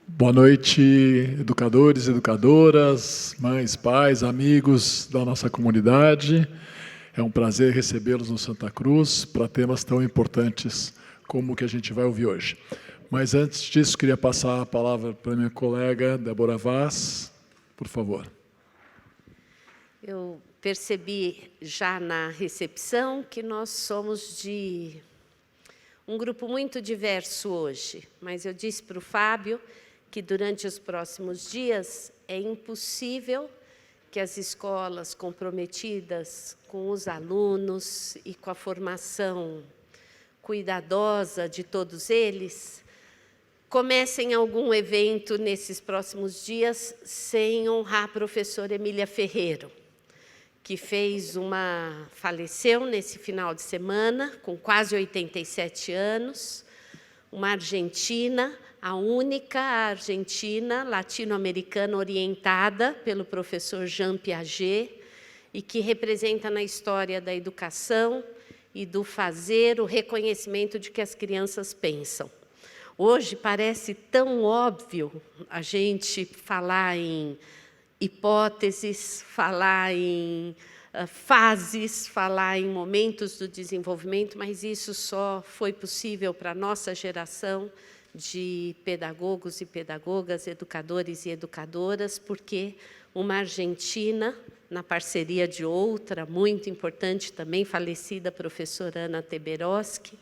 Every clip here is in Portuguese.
Boa noite, educadores, educadoras, mães, pais, amigos da nossa comunidade. É um prazer recebê-los no Santa Cruz para temas tão importantes como o que a gente vai ouvir hoje. Mas antes disso, queria passar a palavra para a minha colega Débora Vaz, por favor. Eu percebi já na recepção que nós somos de um grupo muito diverso hoje, mas eu disse para o Fábio que durante os próximos dias é impossível que as escolas comprometidas com os alunos e com a formação cuidadosa de todos eles comecem algum evento nesses próximos dias sem honrar a professora Emília Ferreiro, que faleceu nesse final de semana, com quase 87 anos, uma argentina, a única argentina latino-americana orientada pelo professor Jean Piaget e que representa na história da educação e do fazer o reconhecimento de que as crianças pensam. Hoje parece tão óbvio a gente falar em hipóteses, falar em fases, falar em momentos do desenvolvimento, mas isso só foi possível para a nossa geração de pedagogos e pedagogas, educadores e educadoras, porque uma argentina, na parceria de outra, muito importante também, falecida professora Ana Teberoski,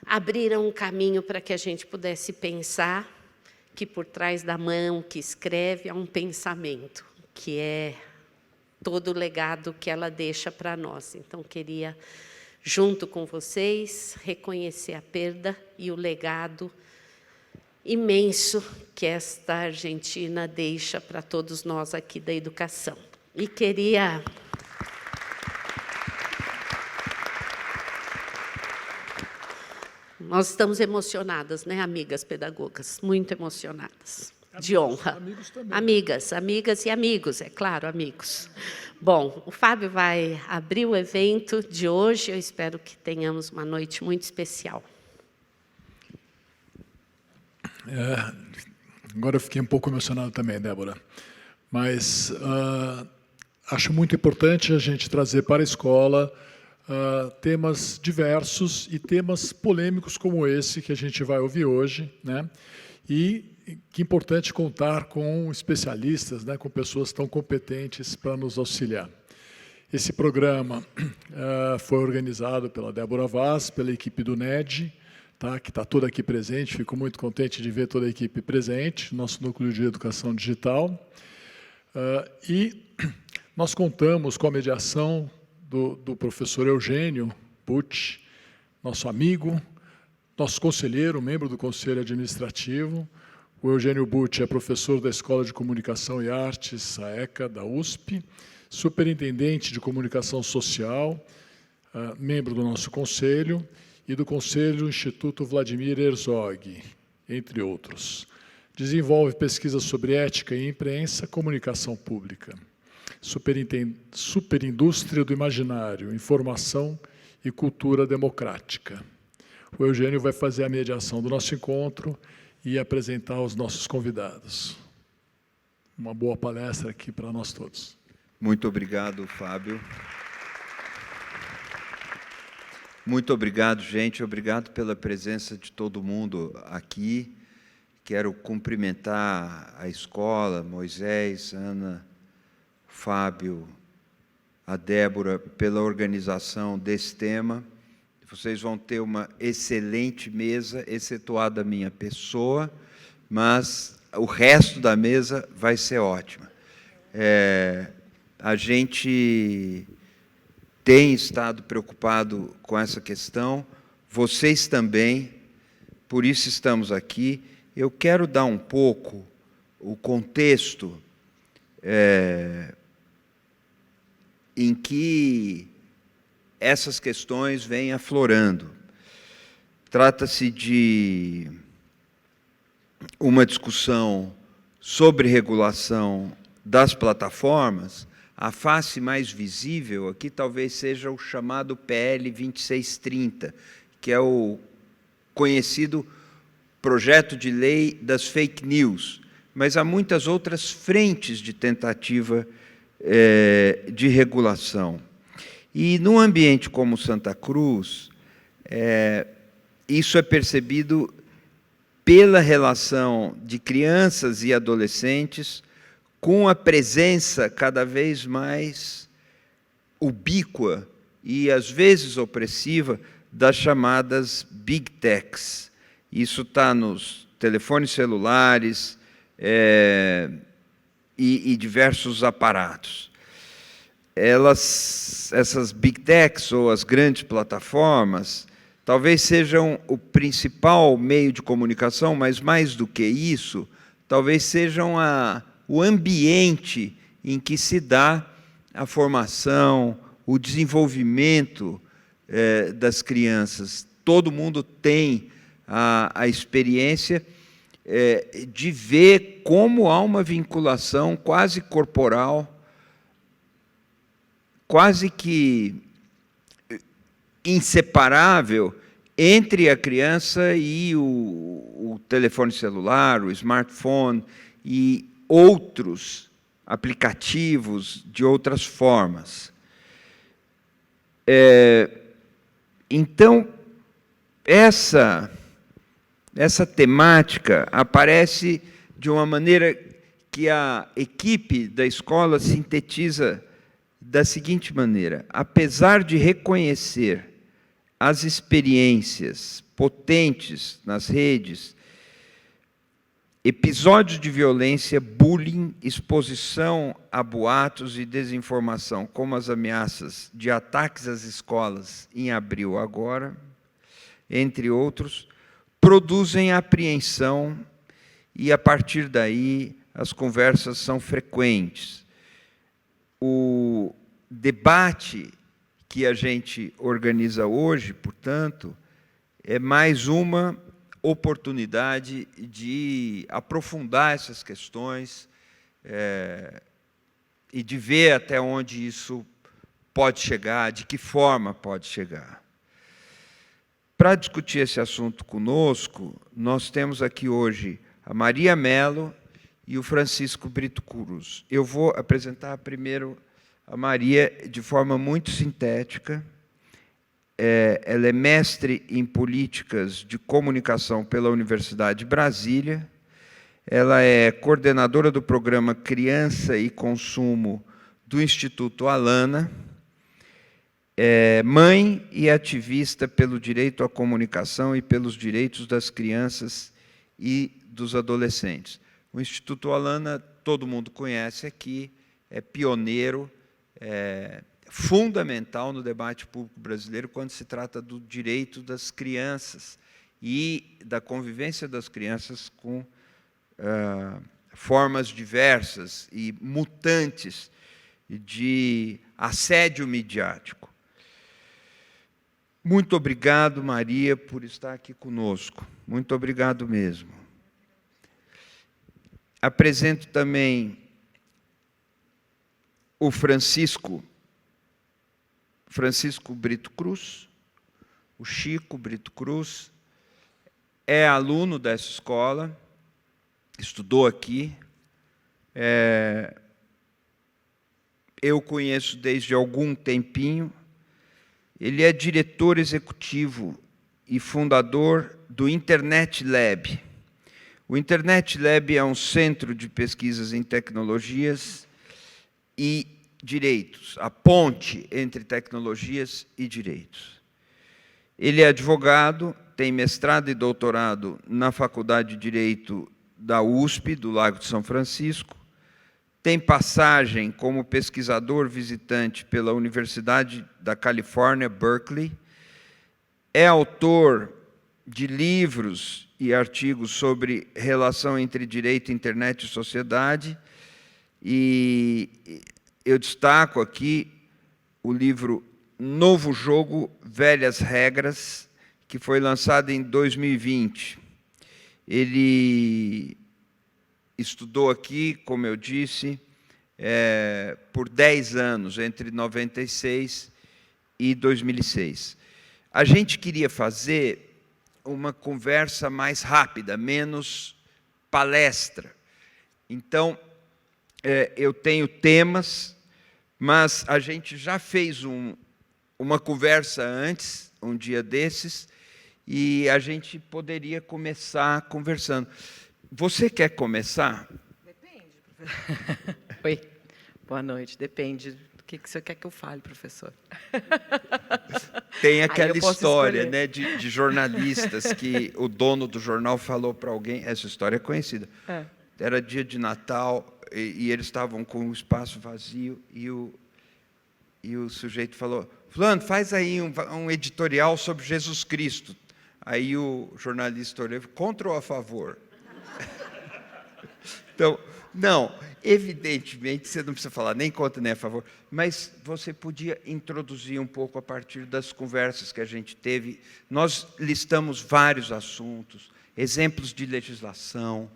abriram um caminho para que a gente pudesse pensar que por trás da mão que escreve há um pensamento, que é todo o legado que ela deixa para nós. Então, queria, junto com vocês, reconhecer a perda e o legado imenso que esta Argentina deixa para todos nós aqui da educação. E queria Nós estamos emocionadas, né, amigas pedagogas? Muito emocionadas. De honra. Amigos também. Amigas e amigos, é claro, amigos. Bom, o Fábio vai abrir o evento de hoje. Eu espero que tenhamos uma noite muito especial. Agora eu fiquei um pouco emocionado também, Débora. Mas acho muito importante a gente trazer para a escola temas diversos e temas polêmicos como esse que a gente vai ouvir hoje, né? E que é importante contar com especialistas, né, com pessoas tão competentes para nos auxiliar. Esse programa foi organizado pela Débora Vaz, pela equipe do NED, tá, que está toda aqui presente. Fico muito contente de ver toda a equipe presente, nosso Núcleo de Educação Digital. E nós contamos com a mediação do professor Eugênio Butti, nosso amigo, nosso conselheiro, membro do Conselho Administrativo. O Eugênio Butti é professor da Escola de Comunicação e Artes, a ECA, da USP, superintendente de Comunicação Social, membro do nosso Conselho, e do Conselho do Instituto Vladimir Herzog, entre outros. Desenvolve pesquisas sobre ética e imprensa, comunicação pública, superindústria do imaginário, informação e cultura democrática. O Eugênio vai fazer a mediação do nosso encontro e apresentar os nossos convidados. Uma boa palestra aqui para nós todos. Muito obrigado, Fábio. Muito obrigado, gente. Obrigado pela presença de todo mundo aqui. Quero cumprimentar a escola, Moisés, Ana, Fábio, a Débora, pela organização desse tema. Vocês vão ter uma excelente mesa, excetuada a minha pessoa, mas o resto da mesa vai ser ótima. A gente tem estado preocupado com essa questão, vocês também, por isso estamos aqui. Eu quero dar um pouco o contexto em que essas questões vêm aflorando. Trata-se de uma discussão sobre regulação das plataformas. A face mais visível aqui talvez seja o chamado PL 2630, que é o conhecido projeto de lei das fake news, mas há muitas outras frentes de tentativa de regulação. E, num ambiente como Santa Cruz, isso é percebido pela relação de crianças e adolescentes com a presença cada vez mais ubíqua e, às vezes, opressiva das chamadas Big Techs. Isso está nos telefones celulares e diversos aparatos. Essas Big Techs, ou as grandes plataformas, talvez sejam o principal meio de comunicação, mas, mais do que isso, talvez sejam o ambiente em que se dá a formação, o desenvolvimento das crianças. Todo mundo tem a experiência de ver como há uma vinculação quase corporal, quase que inseparável entre a criança e o telefone celular, o smartphone e outros aplicativos de outras formas. Então, essa temática aparece de uma maneira que a equipe da escola sintetiza da seguinte maneira: apesar de reconhecer as experiências potentes nas redes, episódios de violência, bullying, exposição a boatos e desinformação, como as ameaças de ataques às escolas em abril agora, entre outros, produzem apreensão e, a partir daí, as conversas são frequentes. O debate que a gente organiza hoje, portanto, é mais uma oportunidade de aprofundar essas questões e de ver até onde isso pode chegar, de que forma pode chegar. Para discutir esse assunto conosco, nós temos aqui hoje a Maria Mello e o Francisco Brito Cruz. Eu vou apresentar primeiro a Maria de forma muito sintética. Ela é mestre em Políticas de Comunicação pela Universidade de Brasília. Ela é coordenadora do programa Criança e Consumo do Instituto Alana. É mãe e ativista pelo direito à comunicação e pelos direitos das crianças e dos adolescentes. O Instituto Alana, todo mundo conhece aqui, é pioneiro, fundamental no debate público brasileiro quando se trata do direito das crianças e da convivência das crianças com formas diversas e mutantes de assédio midiático. Muito obrigado, Maria, por estar aqui conosco. Muito obrigado mesmo. Apresento também o Francisco Brito Cruz, o Chico Brito Cruz, é aluno dessa escola, estudou aqui. Eu conheço desde algum tempinho. Ele é diretor executivo e fundador do Internet Lab. O Internet Lab é um centro de pesquisas em tecnologias e direitos, a ponte entre tecnologias e direitos. Ele é advogado, tem mestrado e doutorado na Faculdade de Direito da USP, do Lago de São Francisco, tem passagem como pesquisador visitante pela Universidade da Califórnia, Berkeley, é autor de livros e artigos sobre relação entre direito, internet e sociedade, e eu destaco aqui o livro Novo Jogo, Velhas Regras, que foi lançado em 2020. Ele estudou aqui, como eu disse, por 10 anos, entre 96 e 2006. A gente queria fazer uma conversa mais rápida, menos palestra. Então, eu tenho temas, mas a gente já fez uma conversa antes, um dia desses, e a gente poderia começar conversando. Você quer começar? Depende, professor. Oi, boa noite. Depende do que você quer que eu fale, professor. Tem aquela história, né, de jornalistas que o dono do jornal falou para alguém, essa história é conhecida. Era dia de Natal e eles estavam com o espaço vazio e o sujeito falou: fulano, faz aí um editorial sobre Jesus Cristo. Aí o jornalista olhou: contra ou a favor? Então, não, evidentemente, você não precisa falar nem contra nem a favor, mas você podia introduzir um pouco a partir das conversas que a gente teve. Nós listamos vários assuntos, exemplos de legislação,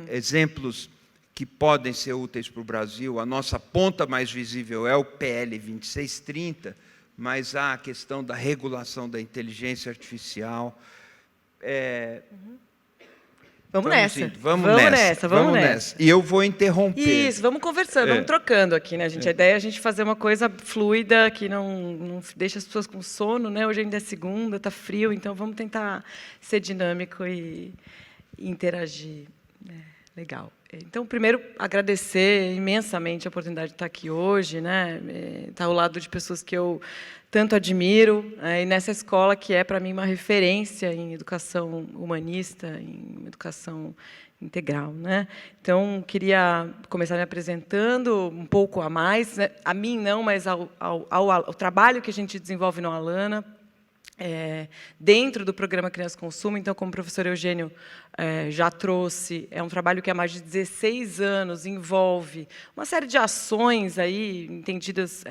exemplos que podem ser úteis para o Brasil. A nossa ponta mais visível é o PL 2630, mas há a questão da regulação da inteligência artificial. Vamos nessa. Vamos nessa. E eu vou interromper. Isso, vamos conversando, vamos trocando aqui, né, gente? A ideia é a gente fazer uma coisa fluida, que não deixa as pessoas com sono, né? Hoje ainda é segunda, está frio, então vamos tentar ser dinâmico e interagir. Legal. Então, primeiro, agradecer imensamente a oportunidade de estar aqui hoje, né? Estar ao lado de pessoas que eu tanto admiro, e nessa escola que é, para mim, uma referência em educação humanista, em educação integral, né? Então, queria começar me apresentando um pouco a mais, né? A mim não, mas ao trabalho que a gente desenvolve no Alana, dentro do programa Criança Consumo. Então, como o professor Eugênio já trouxe, é um trabalho que há mais de 16 anos envolve uma série de ações aí, entendidas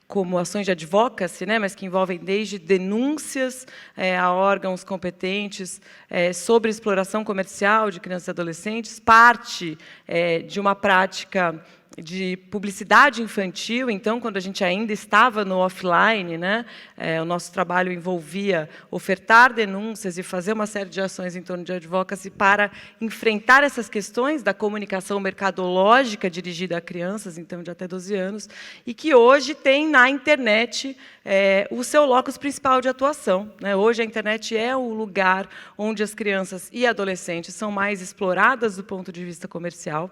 como ações de advocacy, né, mas que envolvem desde denúncias a órgãos competentes sobre exploração comercial de crianças e adolescentes, parte de uma prática de publicidade infantil. Então, quando a gente ainda estava no offline, né, o nosso trabalho envolvia ofertar denúncias e fazer uma série de ações em torno de advocacy para enfrentar essas questões da comunicação mercadológica dirigida a crianças, então, de até 12 anos, e que hoje tem na internet o seu locus principal de atuação, né? Hoje a internet é o lugar onde as crianças e adolescentes são mais exploradas do ponto de vista comercial.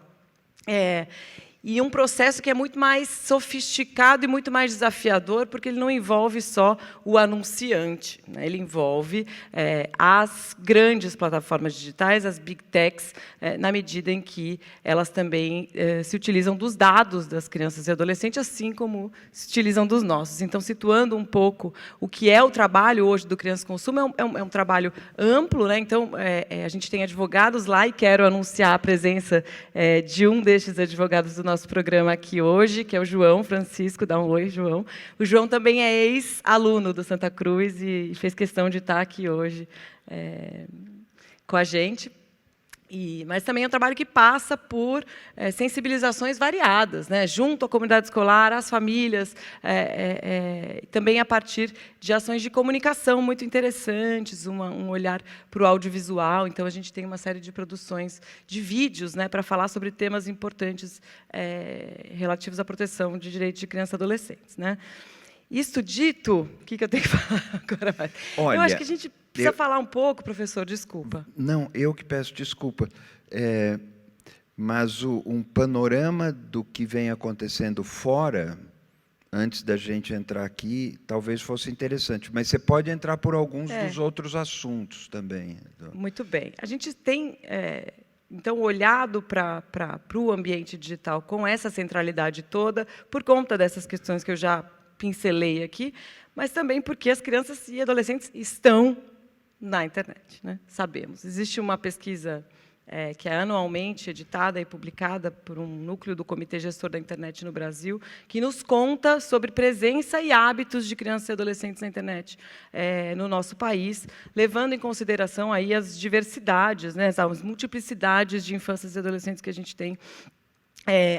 E um processo que é muito mais sofisticado e muito mais desafiador, porque ele não envolve só o anunciante, né? Ele envolve as grandes plataformas digitais, as big techs, na medida em que elas também se utilizam dos dados das crianças e adolescentes, assim como se utilizam dos nossos. Então, situando um pouco o que é o trabalho hoje do Criança Consumo, é um trabalho amplo, né? Então, a gente tem advogados lá, e quero anunciar a presença de um destes advogados do nosso programa aqui hoje, que é o João Francisco. Dá um oi, João. O João também é ex-aluno do Santa Cruz e fez questão de estar aqui hoje com a gente. Mas também é um trabalho que passa por sensibilizações variadas, né, junto à comunidade escolar, às famílias, também a partir de ações de comunicação muito interessantes, um olhar para o audiovisual. Então, a gente tem uma série de produções de vídeos, né, para falar sobre temas importantes relativos à proteção de direitos de crianças e adolescentes, né. Isto dito, o que eu tenho que falar agora mais? Olha, eu acho que a gente precisa falar um pouco, professor, desculpa. Não, eu que peço desculpa. Mas um panorama do que vem acontecendo fora, antes da gente entrar aqui, talvez fosse interessante. Mas você pode entrar por alguns dos outros assuntos também. Muito bem. A gente tem, então, olhado para o ambiente digital com essa centralidade toda, por conta dessas questões que eu já pincelei aqui, mas também porque as crianças e adolescentes estão na internet, né? Sabemos. Existe uma pesquisa que é anualmente editada e publicada por um núcleo do Comitê Gestor da Internet no Brasil, que nos conta sobre presença e hábitos de crianças e adolescentes na internet no nosso país, levando em consideração aí as diversidades, né, as multiplicidades de infâncias e adolescentes que a gente tem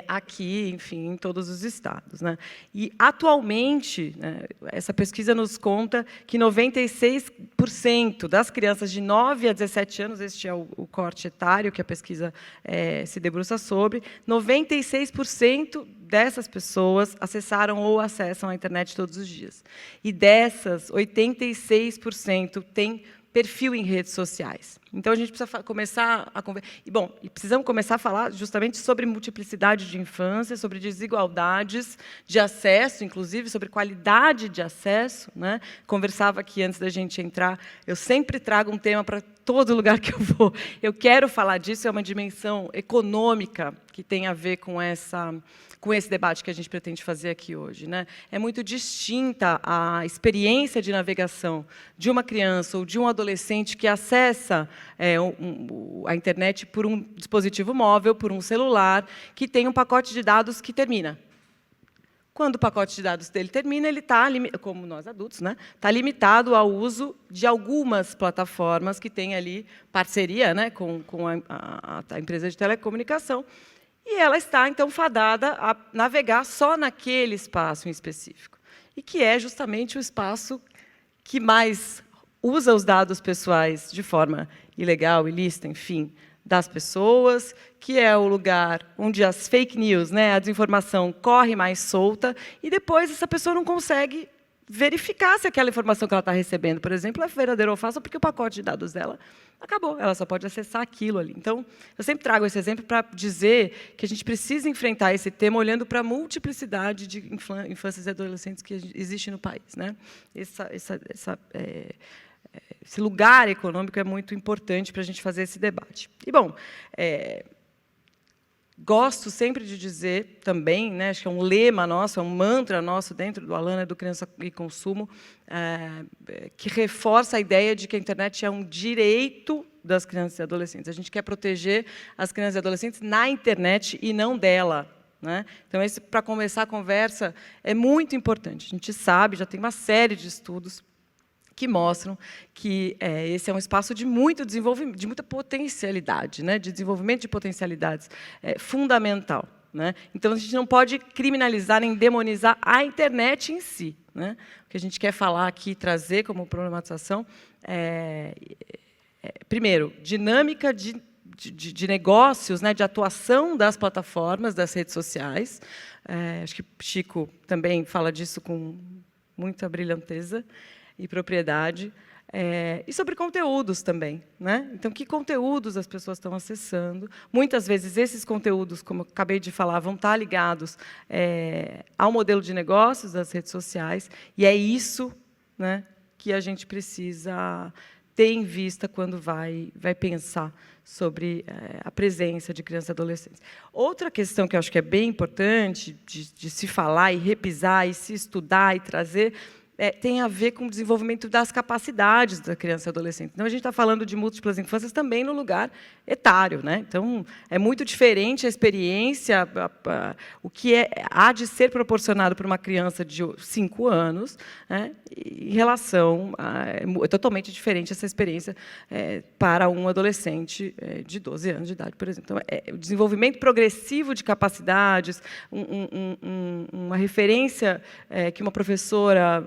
aqui, enfim, em todos os estados, né? E, atualmente, né, essa pesquisa nos conta que 96% das crianças de 9 a 17 anos, este é o corte etário que a pesquisa se debruça sobre, 96% dessas pessoas acessaram ou acessam a internet todos os dias. E dessas, 86% têm perfil em redes sociais. Então, a gente precisa começar a conversar. E precisamos começar a falar justamente sobre multiplicidade de infância, sobre desigualdades de acesso, inclusive sobre qualidade de acesso, né? Conversava aqui antes da gente entrar. Eu sempre trago um tema para todo lugar que eu vou. Eu quero falar disso, é uma dimensão econômica que tem a ver com esse debate que a gente pretende fazer aqui hoje, né? É muito distinta a experiência de navegação de uma criança ou de um adolescente que acessa a internet por um dispositivo móvel, por um celular, que tem um pacote de dados que termina. Quando o pacote de dados dele termina, ele está, como nós adultos, né, está limitado ao uso de algumas plataformas que têm ali parceria, né, com a empresa de telecomunicação, e ela está, então, fadada a navegar só naquele espaço em específico, e que é justamente o espaço que mais usa os dados pessoais de forma ilegal, ilícita, enfim, das pessoas, que é o lugar onde as fake news, né, a desinformação, corre mais solta, e depois essa pessoa não consegue verificar se aquela informação que ela está recebendo, por exemplo, é verdadeira ou falsa, porque o pacote de dados dela acabou, ela só pode acessar aquilo ali. Então, eu sempre trago esse exemplo para dizer que a gente precisa enfrentar esse tema olhando para a multiplicidade de infâncias e adolescentes que existe no país, né? Esse lugar econômico é muito importante para a gente fazer esse debate. E, bom, gosto sempre de dizer também, né, acho que é um lema nosso, é um mantra nosso dentro do Alana do Criança e Consumo, que reforça a ideia de que a internet é um direito das crianças e adolescentes. A gente quer proteger as crianças e adolescentes na internet e não dela, né? Então, esse, para começar a conversa, é muito importante. A gente sabe, já tem uma série de estudos que mostram que esse é um espaço de muito desenvolvimento, de muita potencialidade, né, de desenvolvimento de potencialidades fundamental, né? Então, a gente não pode criminalizar nem demonizar a internet em si, né? O que a gente quer falar aqui, trazer como problematização primeiro, dinâmica de negócios, né, de atuação das plataformas, das redes sociais. Acho que Chico também fala disso com muita brilhanteza e propriedade, e sobre conteúdos também, né? Então, que conteúdos as pessoas estão acessando? Muitas vezes, esses conteúdos, como eu acabei de falar, vão estar ligados ao modelo de negócios das redes sociais, e é isso, né, que a gente precisa ter em vista quando vai pensar sobre a presença de crianças e adolescentes. Outra questão que eu acho que é bem importante de se falar e repisar, e se estudar e trazer, tem a ver com o desenvolvimento das capacidades da criança e adolescente. Então, a gente está falando de múltiplas infâncias também no lugar etário, né? Então, é muito diferente a experiência, o que há de ser proporcionado para uma criança de 5 anos, né, em relação é totalmente diferente essa experiência para um adolescente de 12 anos de idade, por exemplo. Então, o desenvolvimento progressivo de capacidades, uma referência que uma professora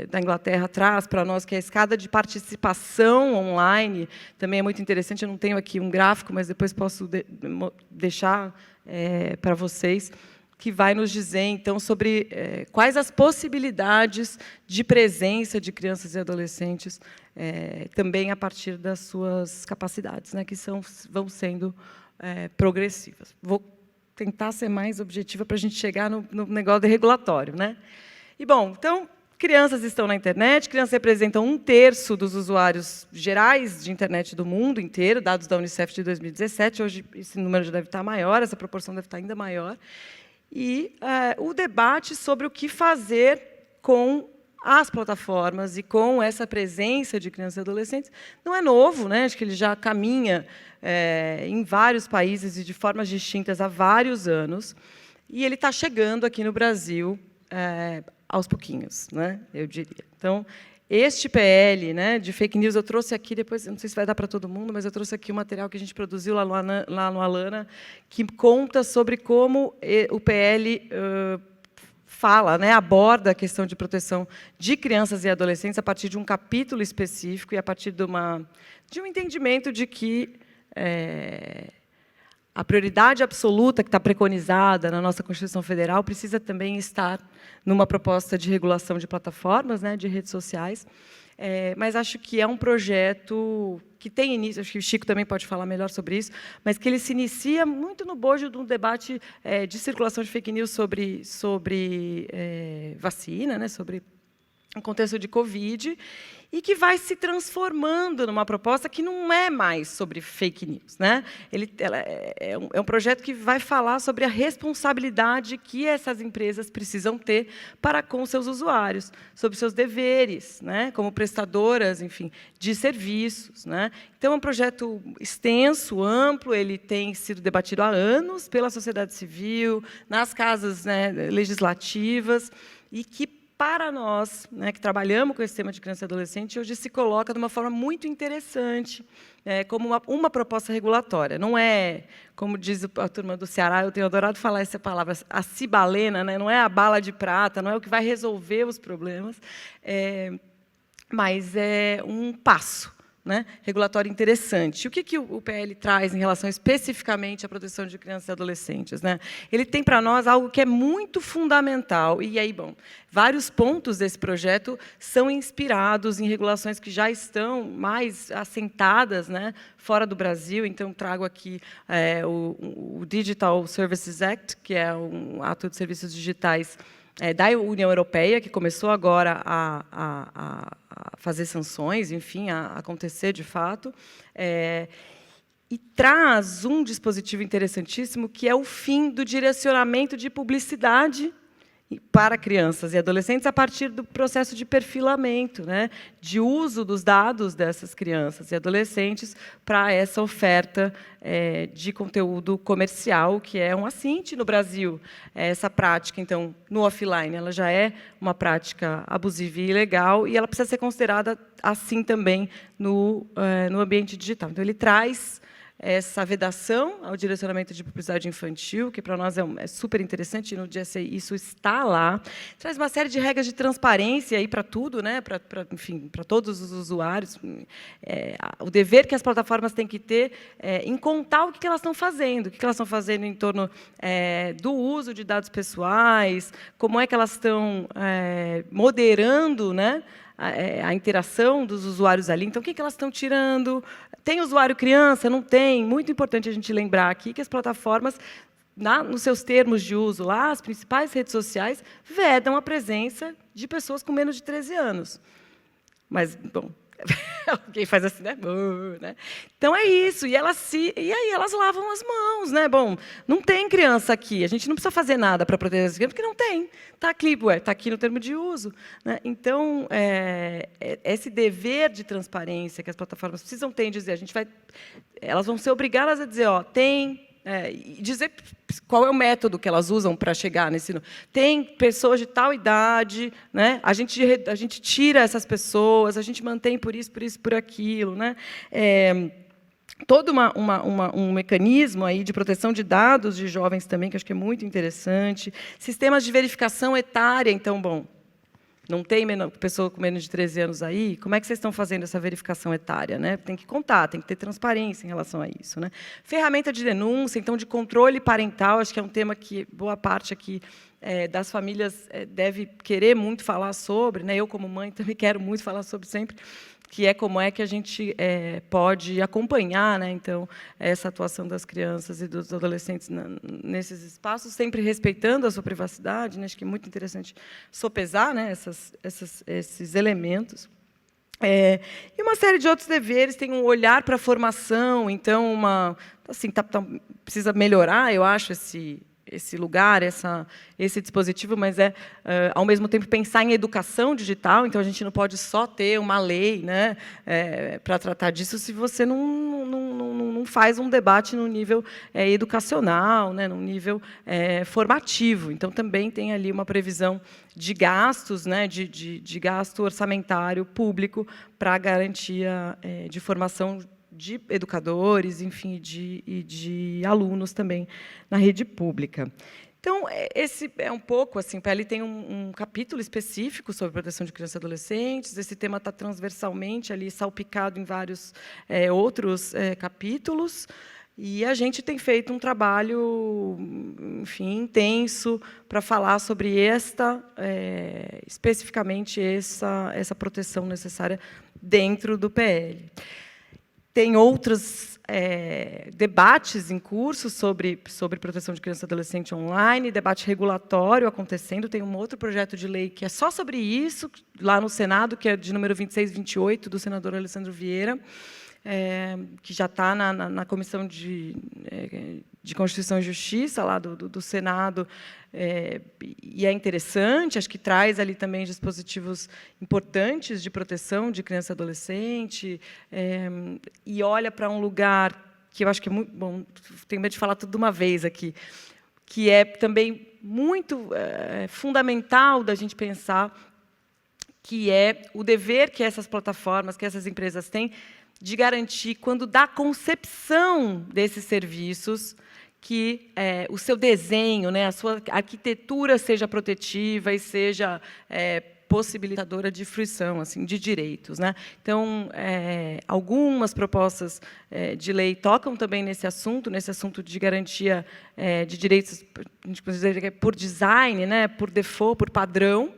da Inglaterra traz para nós, que é a escada de participação online, também é muito interessante. Eu não tenho aqui um gráfico, mas depois posso deixar para vocês, que vai nos dizer, então, sobre quais as possibilidades de presença de crianças e adolescentes, também a partir das suas capacidades, né, que vão sendo progressivas. Vou tentar ser mais objetiva para a gente chegar no negócio de regulatório, né? E, bom, então, crianças estão na internet, crianças representam 1/3 dos usuários gerais de internet do mundo inteiro, dados da Unicef de 2017. Hoje, esse número já deve estar maior, essa proporção deve estar ainda maior. E o debate sobre o que fazer com as plataformas e com essa presença de crianças e adolescentes não é novo, né? Acho que ele já caminha em vários países e de formas distintas há vários anos, e ele está chegando aqui no Brasil aos pouquinhos, né, eu diria. Então, este PL, né, de fake news, eu trouxe aqui, depois, não sei se vai dar para todo mundo, mas eu trouxe aqui o material que a gente produziu lá no Alana, que conta sobre como o PL fala, né, aborda a questão de proteção de crianças e adolescentes a partir de um capítulo específico e a partir de um entendimento de que a prioridade absoluta que está preconizada na nossa Constituição Federal precisa também estar numa proposta de regulação de plataformas, né, de redes sociais. Mas acho que é um projeto que tem início, acho que o Chico também pode falar melhor sobre isso, mas que ele se inicia muito no bojo de um debate de circulação de fake news sobre vacina, né, sobre o contexto de Covid, e que vai se transformando numa proposta que não é mais sobre fake news, né? Ela é um projeto que vai falar sobre a responsabilidade que essas empresas precisam ter para com seus usuários, sobre seus deveres, né? Como prestadoras, enfim, de serviços, né? Então, é um projeto extenso, amplo, ele tem sido debatido há anos pela sociedade civil, nas casas, né, legislativas, e que, para nós, né, que trabalhamos com esse tema de criança e adolescente, hoje se coloca de uma forma muito interessante, como uma proposta regulatória. Não é, como diz a turma do Ceará, eu tenho adorado falar essa palavra, a cibalena, né, não é a bala de prata, não é o que vai resolver os problemas, mas é um passo, né, regulatório interessante. E o que o PL traz em relação especificamente à proteção de crianças e adolescentes, né? Ele tem para nós algo que é muito fundamental. E aí, bom, vários pontos desse projeto são inspirados em regulações que já estão mais assentadas, né, fora do Brasil. Então, trago aqui o Digital Services Act, que é um ato de serviços digitais da União Europeia, que começou agora a fazer sanções, enfim, a acontecer de fato, e traz um dispositivo interessantíssimo, que é o fim do direcionamento de publicidade para crianças e adolescentes a partir do processo de perfilamento, né, de uso dos dados dessas crianças e adolescentes para essa oferta de conteúdo comercial, que é um assinte no Brasil. Essa prática, então, no offline, ela já é uma prática abusiva e ilegal, e ela precisa ser considerada assim também no ambiente digital. Então, ele traz essa vedação ao direcionamento de publicidade infantil, que para nós é super interessante, e no GSA isso está lá. Traz uma série de regras de transparência aí para tudo, né? Enfim, para todos os usuários. O dever que as plataformas têm que ter em contar o que elas estão fazendo, em torno do uso de dados pessoais, como é que elas estão moderando, né, a interação dos usuários ali. Então, o que elas estão tirando? Tem usuário criança? Não tem? Muito importante a gente lembrar aqui que as plataformas, nos seus termos de uso, lá, as principais redes sociais, vedam a presença de pessoas com menos de 13 anos. Mas, bom, alguém faz assim, né? Então, é isso. E aí elas lavam as mãos, né? Bom, não tem criança aqui. A gente não precisa fazer nada para proteger as crianças, porque não tem. Está aqui, está aqui no termo de uso, né? Então, esse dever de transparência que as plataformas precisam ter em dizer, elas vão ser obrigadas a dizer, e dizer qual é o método que elas usam para chegar nesse... Tem pessoas de tal idade, né? A gente tira essas pessoas, a gente mantém por isso, por aquilo, né? Todo um mecanismo aí de proteção de dados de jovens também, que acho que é muito interessante. Sistemas de verificação etária, então, bom, não tem pessoa com menos de 13 anos aí, como é que vocês estão fazendo essa verificação etária, né? Tem que contar, tem que ter transparência em relação a isso, né? Ferramenta de denúncia, então, de controle parental, acho que é um tema que boa parte aqui das famílias deve querer muito falar sobre, né? Eu, como mãe, também quero muito falar sobre sempre, que é como é que a gente pode acompanhar, né, então, essa atuação das crianças e dos adolescentes nesses espaços, sempre respeitando a sua privacidade, né? Acho que é muito interessante sopesar, né, esses elementos. E uma série de outros deveres, tem um olhar para a formação, então, precisa melhorar, eu acho, esse lugar, esse dispositivo, mas ao mesmo tempo, pensar em educação digital. Então, a gente não pode só ter uma lei, né, para tratar disso, se você não faz um debate no nível educacional, né, no nível formativo. Então, também tem ali uma previsão de gastos, né, de gasto orçamentário público para a garantia de formação de educadores, enfim, e de alunos também na rede pública. Então, esse é um pouco, assim, o PL tem um capítulo específico sobre proteção de crianças e adolescentes, esse tema está transversalmente ali, salpicado em vários outros capítulos, e a gente tem feito um trabalho, enfim, intenso para falar sobre especificamente essa proteção necessária dentro do PL. Tem outros debates em curso sobre proteção de criança e adolescente online, debate regulatório acontecendo. Tem um outro projeto de lei que é só sobre isso, lá no Senado, que é de número 2628, do senador Alessandro Vieira, que já está na Comissão de Constituição e Justiça, lá do Senado, e é interessante, acho que traz ali também dispositivos importantes de proteção de criança e adolescente, e olha para um lugar que eu acho que é muito bom, tenho medo de falar tudo de uma vez aqui, que é também muito fundamental da gente pensar, que é o dever que essas plataformas, que essas empresas têm, de garantir, quando da concepção desses serviços, que o seu desenho, né, a sua arquitetura seja protetiva e seja possibilitadora de fruição, assim, de direitos, né? Então, algumas propostas de lei tocam também nesse assunto de garantia de direitos, a gente pode dizer que é por design, né, por default, por padrão.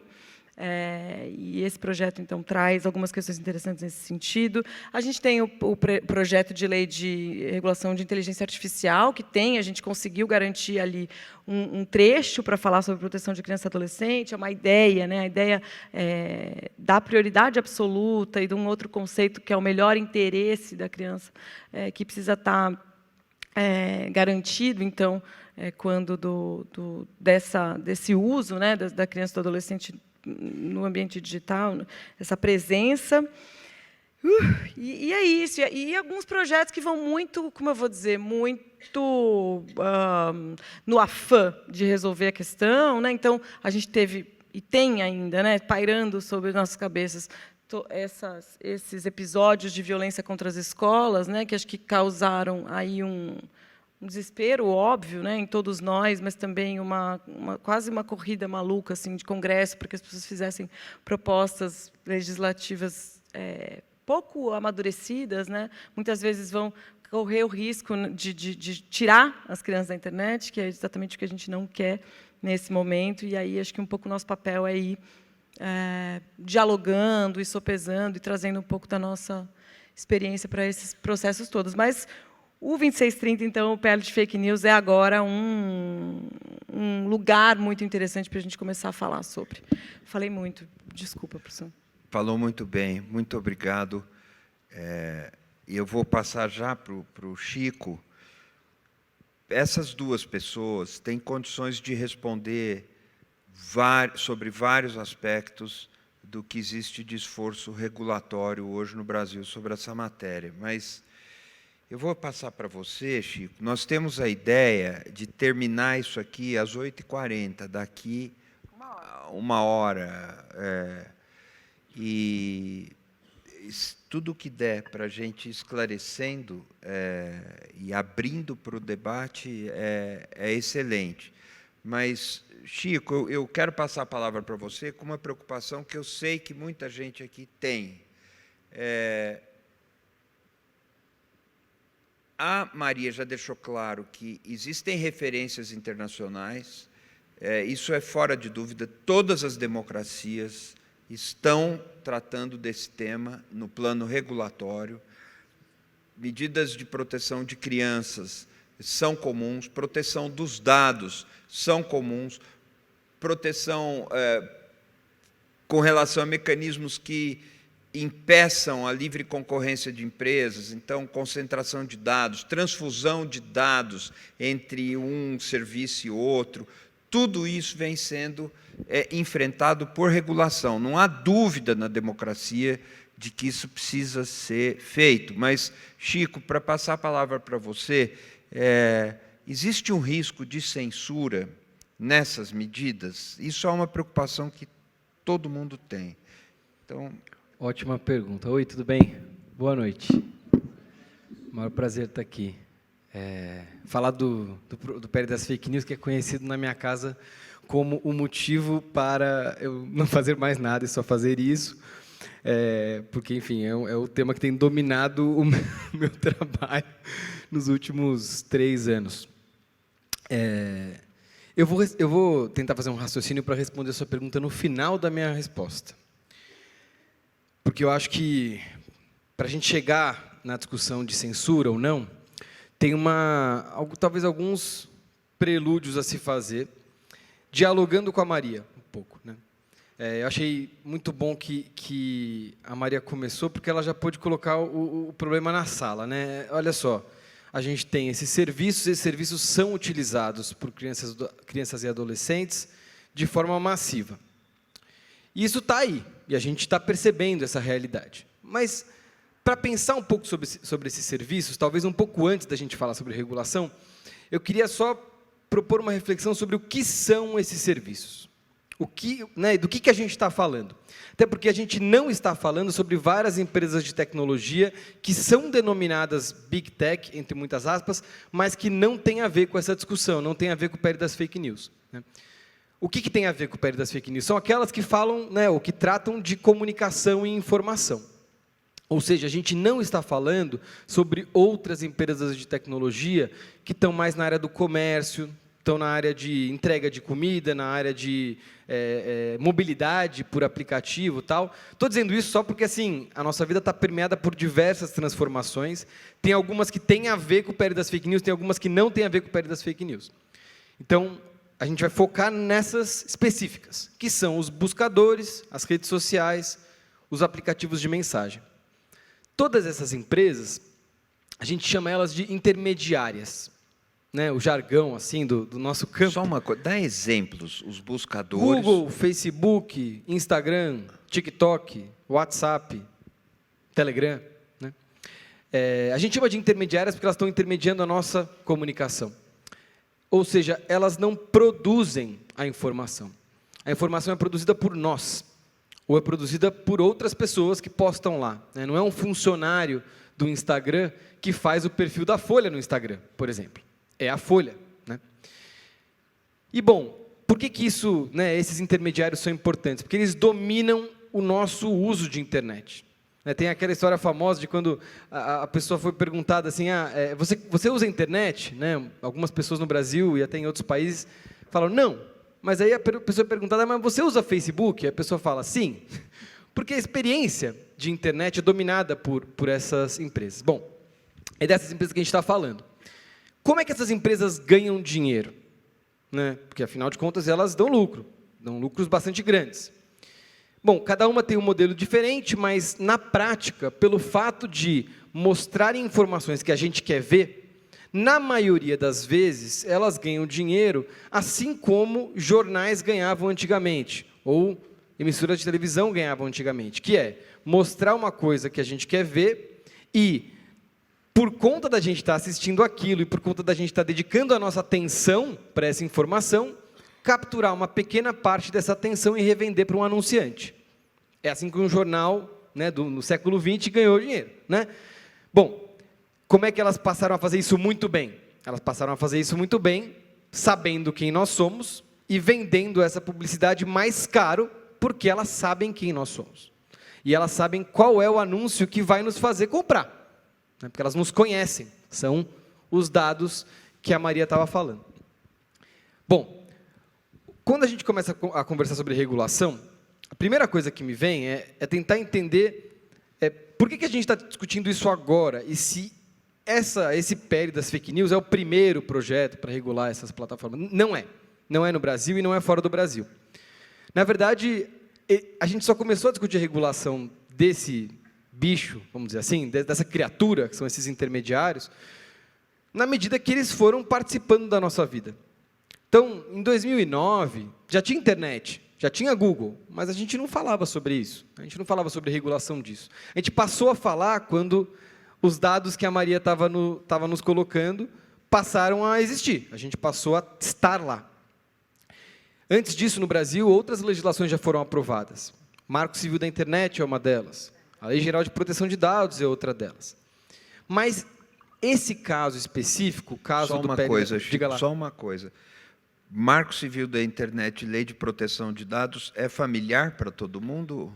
E esse projeto, então, traz algumas questões interessantes nesse sentido. A gente tem o projeto de lei de regulação de inteligência artificial, a gente conseguiu garantir ali um trecho para falar sobre proteção de criança e adolescente, é uma ideia, né, a ideia da prioridade absoluta e de um outro conceito, que é o melhor interesse da criança, que precisa estar garantido, então, quando desse uso, né, da criança e do adolescente no ambiente digital, essa presença. E é isso. E alguns projetos que vão muito, como eu vou dizer, muito no afã de resolver a questão, né? Então, a gente teve, e tem ainda, né, pairando sobre nossas cabeças, esses episódios de violência contra as escolas, né, que acho que causaram aí um desespero óbvio, né, em todos nós, mas também quase uma corrida maluca, assim, de congresso, para que as pessoas fizessem propostas legislativas pouco amadurecidas, né, muitas vezes vão correr o risco de tirar as crianças da internet, que é exatamente o que a gente não quer nesse momento, e aí acho que um pouco o nosso papel é ir dialogando e sopesando e trazendo um pouco da nossa experiência para esses processos todos. Mas o 2630, então, o PL de Fake News, é agora um lugar muito interessante para a gente começar a falar sobre. Falei muito. Desculpa, professor. Falou muito bem. Muito obrigado. E eu vou passar já para o Chico. Essas duas pessoas têm condições de responder sobre vários aspectos do que existe de esforço regulatório hoje no Brasil sobre essa matéria. Mas eu vou passar para você, Chico. Nós temos a ideia de terminar isso aqui às 8h40, daqui uma hora. E tudo que der para a gente esclarecendo e abrindo para o debate é excelente. Mas, Chico, eu quero passar a palavra para você com uma preocupação que eu sei que muita gente aqui tem. A Maria já deixou claro que existem referências internacionais, isso é fora de dúvida, todas as democracias estão tratando desse tema no plano regulatório, medidas de proteção de crianças são comuns, proteção dos dados são comuns, proteção com relação a mecanismos que impeçam a livre concorrência de empresas, então concentração de dados, transfusão de dados entre um serviço e outro, tudo isso vem sendo enfrentado por regulação. Não há dúvida na democracia de que isso precisa ser feito. Mas, Chico, para passar a palavra para você, existe um risco de censura nessas medidas? Isso é uma preocupação que todo mundo tem. Então... Ótima pergunta. Oi, tudo bem? Boa noite. Maior prazer estar aqui. Falar do PL das fake news, que é conhecido na minha casa como o motivo para eu não fazer mais nada e só fazer isso, porque, enfim, é o tema que tem dominado o meu trabalho nos últimos 3 anos. Eu vou tentar fazer um raciocínio para responder a sua pergunta no final da minha resposta. Porque eu acho que, para a gente chegar na discussão de censura ou não, tem talvez alguns prelúdios a se fazer, dialogando com a Maria um pouco, né? Eu achei muito bom que a Maria começou, porque ela já pôde colocar o problema na sala, né? Olha só, a gente tem esses serviços são utilizados por crianças e adolescentes de forma massiva. E isso está aí, e a gente está percebendo essa realidade. Mas, para pensar um pouco sobre esses serviços, talvez um pouco antes da gente falar sobre regulação, eu queria só propor uma reflexão sobre o que são esses serviços. Do que a gente está falando. Até porque a gente não está falando sobre várias empresas de tecnologia que são denominadas Big Tech, entre muitas aspas, mas que não tem a ver com essa discussão, não tem a ver com o PL das fake news, né? O que tem a ver com o PL das fake news? São aquelas que falam, né, ou que tratam de comunicação e informação. Ou seja, a gente não está falando sobre outras empresas de tecnologia que estão mais na área do comércio, estão na área de entrega de comida, na área de mobilidade por aplicativo e tal. Estou dizendo isso só porque, assim, a nossa vida está permeada por diversas transformações. Tem algumas que têm a ver com o PL das fake news, tem algumas que não têm a ver com o PL das fake news. Então, a gente vai focar nessas específicas, que são os buscadores, as redes sociais, os aplicativos de mensagem. Todas essas empresas, a gente chama elas de intermediárias, né? O jargão assim do nosso campo. Só uma coisa, dá exemplos, os buscadores. Google, Facebook, Instagram, TikTok, WhatsApp, Telegram, né? A gente chama de intermediárias porque elas estão intermediando a nossa comunicação. Ou seja, elas não produzem a informação. A informação é produzida por nós, ou é produzida por outras pessoas que postam lá, né? Não é um funcionário do Instagram que faz o perfil da Folha no Instagram, por exemplo. É a Folha, né? E, bom, por que isso, né, esses intermediários são importantes? Porque eles dominam o nosso uso de internet. Tem aquela história famosa de quando a pessoa foi perguntada assim, você usa a internet? Né? Algumas pessoas no Brasil e até em outros países falam, não. Mas aí a pessoa é perguntada, mas você usa Facebook? E a pessoa fala, sim. Porque a experiência de internet é dominada por essas empresas. Bom, é dessas empresas que a gente está falando. Como é que essas empresas ganham dinheiro? Né? Porque, afinal de contas, elas dão lucros bastante grandes. Bom, cada uma tem um modelo diferente, mas, na prática, pelo fato de mostrarem informações que a gente quer ver, na maioria das vezes, elas ganham dinheiro, assim como jornais ganhavam antigamente, ou emissoras de televisão ganhavam antigamente, que é mostrar uma coisa que a gente quer ver e, por conta da gente estar assistindo aquilo e por conta da gente estar dedicando a nossa atenção para essa informação, capturar uma pequena parte dessa atenção e revender para um anunciante. É assim que um jornal, né, no século XX ganhou dinheiro, né? Bom, como é que elas passaram a fazer isso muito bem? Elas passaram a fazer isso muito bem, sabendo quem nós somos e vendendo essa publicidade mais caro, porque elas sabem quem nós somos. E elas sabem qual é o anúncio que vai nos fazer comprar, né? Porque elas nos conhecem, são os dados que a Maria estava falando. Bom, quando a gente começa a conversar sobre regulação, a primeira coisa que me vem é tentar entender por que a gente está discutindo isso agora e se esse PL das fake news é o primeiro projeto para regular essas plataformas. Não é. Não é no Brasil e não é fora do Brasil. Na verdade, a gente só começou a discutir regulação desse bicho, vamos dizer assim, dessa criatura, que são esses intermediários, na medida que eles foram participando da nossa vida. Então, em 2009, já tinha internet, já tinha Google, mas a gente não falava sobre isso, a gente não falava sobre regulação disso. A gente passou a falar quando os dados que a Maria estava nos colocando passaram a existir, a gente passou a estar lá. Antes disso, no Brasil, outras legislações já foram aprovadas. Marco Civil da Internet é uma delas, a Lei Geral de Proteção de Dados é outra delas. Mas esse caso específico, o caso do PL... Diga lá. Só uma coisa. Marco Civil da Internet e Lei de Proteção de Dados é familiar para todo mundo?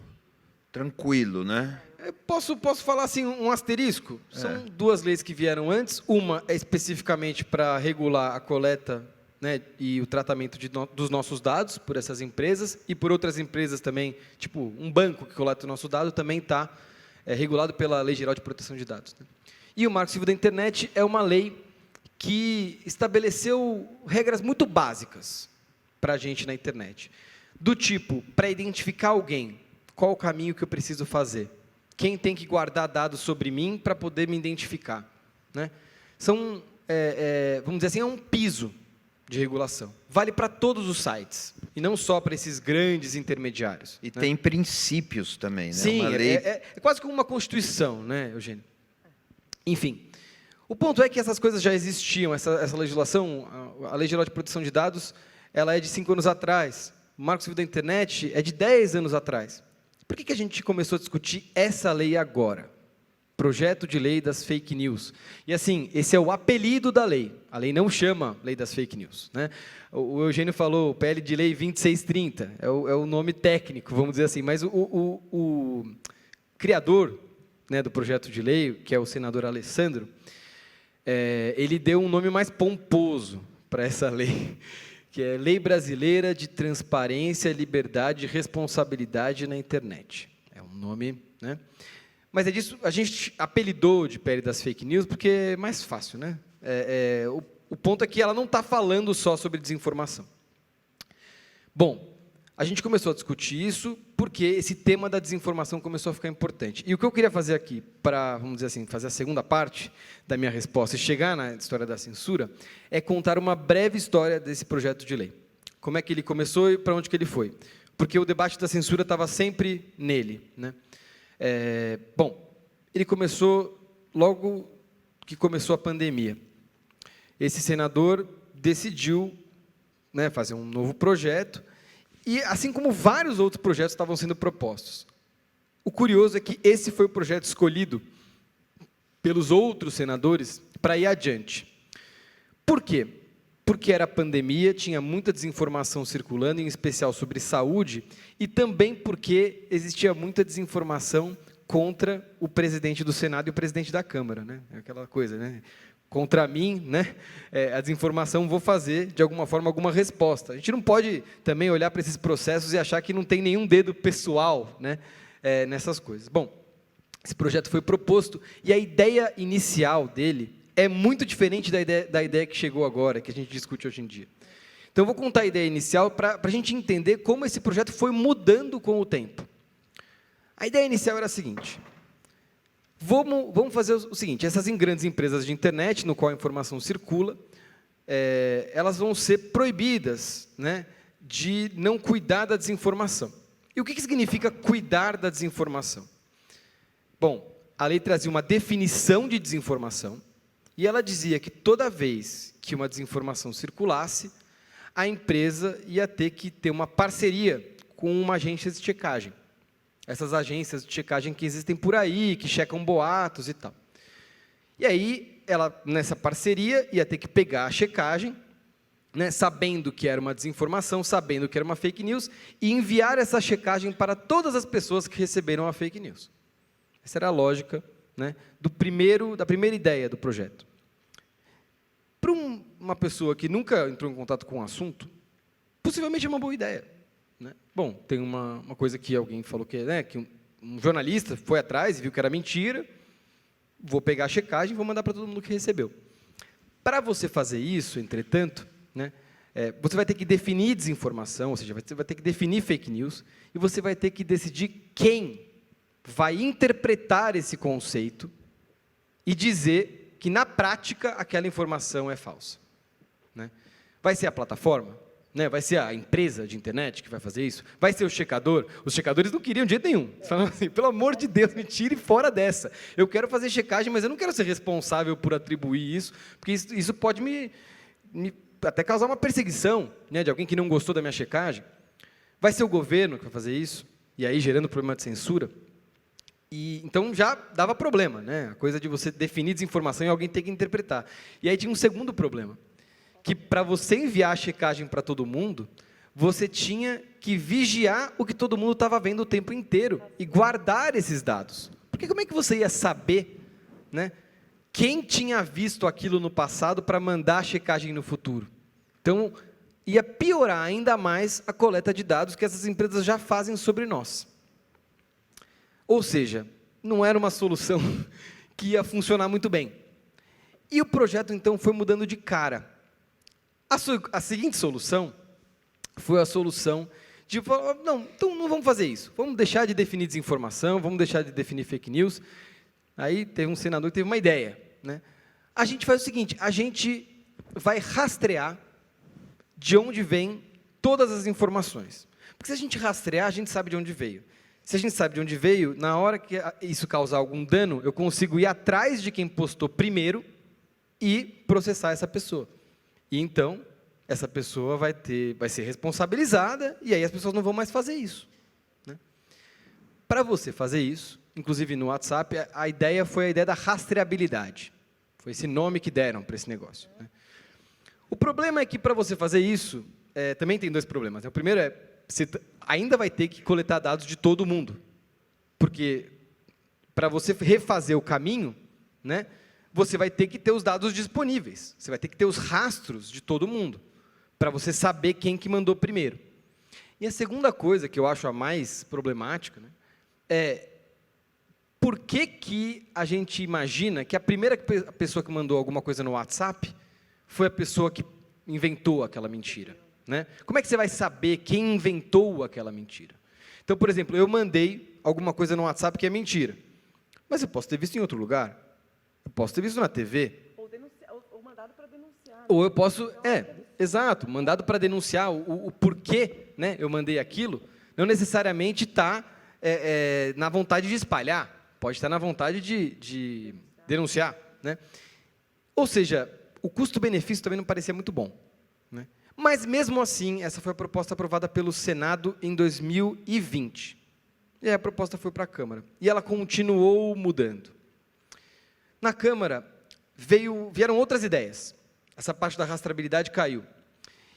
Tranquilo, né? Posso falar assim, um asterisco? São duas leis que vieram antes. Uma é especificamente para regular a coleta, né, e o tratamento dos nossos dados por essas empresas e por outras empresas também, tipo um banco que coleta o nosso dado, também está regulado pela Lei Geral de Proteção de Dados, né? E o Marco Civil da Internet é uma lei que estabeleceu regras muito básicas para a gente na internet. Do tipo, para identificar alguém, qual o caminho que eu preciso fazer? Quem tem que guardar dados sobre mim para poder me identificar, né? São, vamos dizer assim, é um piso de regulação. Vale para todos os sites, e não só para esses grandes intermediários. E né? tem princípios também, né? Sim, uma lei... é quase como uma constituição, né, Eugênio? Enfim, o ponto é que essas coisas já existiam, essa legislação, a Lei Geral de Proteção de Dados, ela é de 5 anos atrás, o Marco Civil da Internet é de 10 anos atrás. Por que a gente começou a discutir essa lei agora? Projeto de Lei das Fake News. E assim, esse é o apelido da lei. A lei não chama Lei das Fake News, né? O Eugênio falou, o PL de Lei 2630, é o nome técnico, vamos dizer assim, mas o criador, né, do projeto de lei, que é o senador Alessandro, ele deu um nome mais pomposo para essa lei, que é Lei Brasileira de Transparência, Liberdade e Responsabilidade na Internet. É um nome, né? Mas é disso, a gente apelidou de PL das Fake News porque é mais fácil, né? O ponto é que ela não está falando só sobre desinformação. Bom, a gente começou a discutir isso porque esse tema da desinformação começou a ficar importante. E o que eu queria fazer aqui, para, vamos dizer assim, fazer a segunda parte da minha resposta e chegar na história da censura, é contar uma breve história desse projeto de lei. Como é que ele começou e para onde que ele foi. Porque o debate da censura estava sempre nele, né? Bom, ele começou logo que começou a pandemia. Esse senador decidiu, né, fazer um novo projeto, e assim como vários outros projetos estavam sendo propostos. O curioso é que esse foi o projeto escolhido pelos outros senadores para ir adiante. Por quê? Porque era pandemia, tinha muita desinformação circulando, em especial sobre saúde, e também porque existia muita desinformação contra o presidente do Senado e o presidente da Câmara, né? Aquela coisa, né? Contra mim, né? A desinformação, vou fazer, de alguma forma, alguma resposta. A gente não pode também olhar para esses processos e achar que não tem nenhum dedo pessoal, né, nessas coisas. Bom, esse projeto foi proposto, e a ideia inicial dele é muito diferente da ideia que chegou agora, que a gente discute hoje em dia. Então, eu vou contar a ideia inicial para a gente entender como esse projeto foi mudando com o tempo. A ideia inicial era a seguinte: vamos fazer o seguinte, essas grandes empresas de internet, no qual a informação circula, elas vão ser proibidas, né, de não cuidar da desinformação. E o que significa cuidar da desinformação? Bom, a lei trazia uma definição de desinformação, e ela dizia que toda vez que uma desinformação circulasse, a empresa ia ter que ter uma parceria com uma agência de checagem. Essas agências de checagem que existem por aí, que checam boatos e tal. E aí, ela, nessa parceria, ia ter que pegar a checagem, né, sabendo que era uma desinformação, sabendo que era uma fake news, e enviar essa checagem para todas as pessoas que receberam a fake news. Essa era a lógica, né, da primeira ideia do projeto. Para uma pessoa que nunca entrou em contato com o assunto, possivelmente é uma boa ideia. Né? Bom, tem uma coisa que alguém falou que, né, que um jornalista foi atrás e viu que era mentira, vou pegar a checagem e vou mandar para todo mundo que recebeu. Para você fazer isso, entretanto, né, você vai ter que definir desinformação, ou seja, você vai ter que definir fake news, e você vai ter que decidir quem vai interpretar esse conceito e dizer que, na prática, aquela informação é falsa, né? Vai ser a plataforma? Né? Vai ser a empresa de internet que vai fazer isso? Vai ser o checador? Os checadores não queriam de jeito nenhum. Falaram assim, pelo amor de Deus, me tire fora dessa. Eu quero fazer checagem, mas eu não quero ser responsável por atribuir isso, porque isso pode me até causar uma perseguição, né, de alguém que não gostou da minha checagem. Vai ser o governo que vai fazer isso, e aí gerando problema de censura. E, então já dava problema, né? A coisa de você definir desinformação e alguém ter que interpretar. E aí tinha um segundo problema, que para você enviar a checagem para todo mundo, você tinha que vigiar o que todo mundo estava vendo o tempo inteiro e guardar esses dados. Porque como é que você ia saber, né, quem tinha visto aquilo no passado para mandar a checagem no futuro? Então, ia piorar ainda mais a coleta de dados que essas empresas já fazem sobre nós. Ou seja, não era uma solução que ia funcionar muito bem. E o projeto, então, foi mudando de cara. A seguinte solução foi a solução de falar, não, então não vamos fazer isso. Vamos deixar de definir desinformação, vamos deixar de definir fake news. Aí teve um senador que teve uma ideia, né? A gente faz o seguinte, a gente vai rastrear de onde vêm todas as informações. Porque se a gente rastrear, a gente sabe de onde veio. Se a gente sabe de onde veio, na hora que isso causar algum dano, eu consigo ir atrás de quem postou primeiro e processar essa pessoa. E então, essa pessoa vai ser responsabilizada, e aí as pessoas não vão mais fazer isso, né? Para você fazer isso, inclusive no WhatsApp, a ideia foi a ideia da rastreabilidade. Foi esse nome que deram para esse negócio, né? O problema é que, para você fazer isso, também tem dois problemas, né? O primeiro é, você ainda vai ter que coletar dados de todo mundo, porque para você refazer o caminho, né, você vai ter que ter os dados disponíveis, você vai ter que ter os rastros de todo mundo, para você saber quem que mandou primeiro. E a segunda coisa, que eu acho a mais problemática, né, é por que a gente imagina que a primeira pessoa que mandou alguma coisa no WhatsApp foi a pessoa que inventou aquela mentira, né? Como é que você vai saber quem inventou aquela mentira? Então, por exemplo, eu mandei alguma coisa no WhatsApp que é mentira, mas eu posso ter visto em outro lugar. Eu posso ter visto na TV. Ou mandado para denunciar. Ou eu posso... exato, mandado para denunciar o porquê, né, eu mandei aquilo, não necessariamente está na vontade de espalhar, pode estar na vontade de denunciar, né? Ou seja, o custo-benefício também não parecia muito bom, né? Mas, mesmo assim, essa foi a proposta aprovada pelo Senado em 2020. E aí a proposta foi para a Câmara. E ela continuou mudando. Na Câmara, vieram outras ideias. Essa parte da rastreabilidade caiu.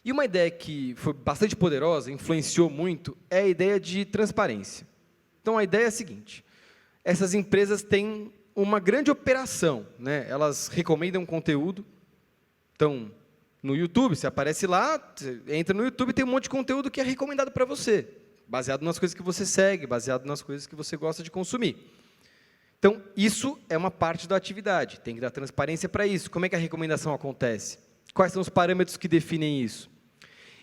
E uma ideia que foi bastante poderosa, influenciou muito, é a ideia de transparência. Então, a ideia é a seguinte, essas empresas têm uma grande operação, né? Elas recomendam conteúdo. Então, no YouTube, você aparece lá, você entra no YouTube, tem um monte de conteúdo que é recomendado para você, baseado nas coisas que você segue, baseado nas coisas que você gosta de consumir. Então, isso é uma parte da atividade, tem que dar transparência para isso. Como é que a recomendação acontece? Quais são os parâmetros que definem isso?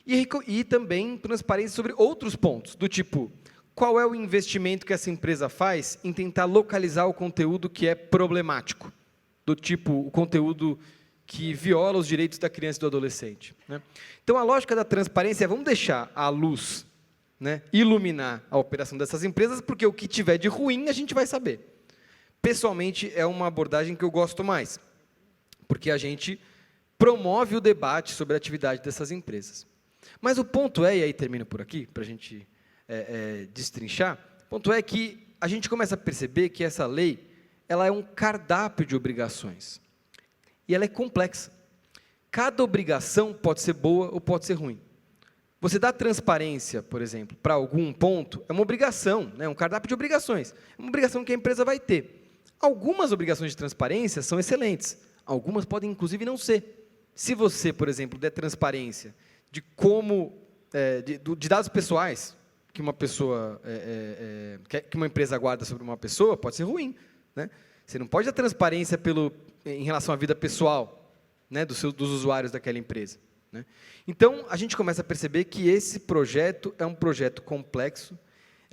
E também transparência sobre outros pontos, do tipo, qual é o investimento que essa empresa faz em tentar localizar o conteúdo que é problemático, do tipo, o conteúdo que viola os direitos da criança e do adolescente, né? Então, a lógica da transparência é, vamos deixar a luz, né, iluminar a operação dessas empresas, porque o que tiver de ruim, a gente vai saber. Pessoalmente, é uma abordagem que eu gosto mais, porque a gente promove o debate sobre a atividade dessas empresas. Mas o ponto é, e aí termino por aqui, para a gente destrinchar, o ponto é que a gente começa a perceber que essa lei ela é um cardápio de obrigações. E ela é complexa. Cada obrigação pode ser boa ou pode ser ruim. Você dá transparência, por exemplo, para algum ponto, é uma obrigação, né? Um cardápio de obrigações. É uma obrigação que a empresa vai ter. Algumas obrigações de transparência são excelentes. Algumas podem, inclusive, não ser. Se você, por exemplo, der transparência de como, de dados pessoais que uma pessoa, que uma empresa guarda sobre uma pessoa, pode ser ruim, né? Você não pode dar transparência em relação à vida pessoal, né, dos usuários daquela empresa, né? Então, a gente começa a perceber que esse projeto é um projeto complexo,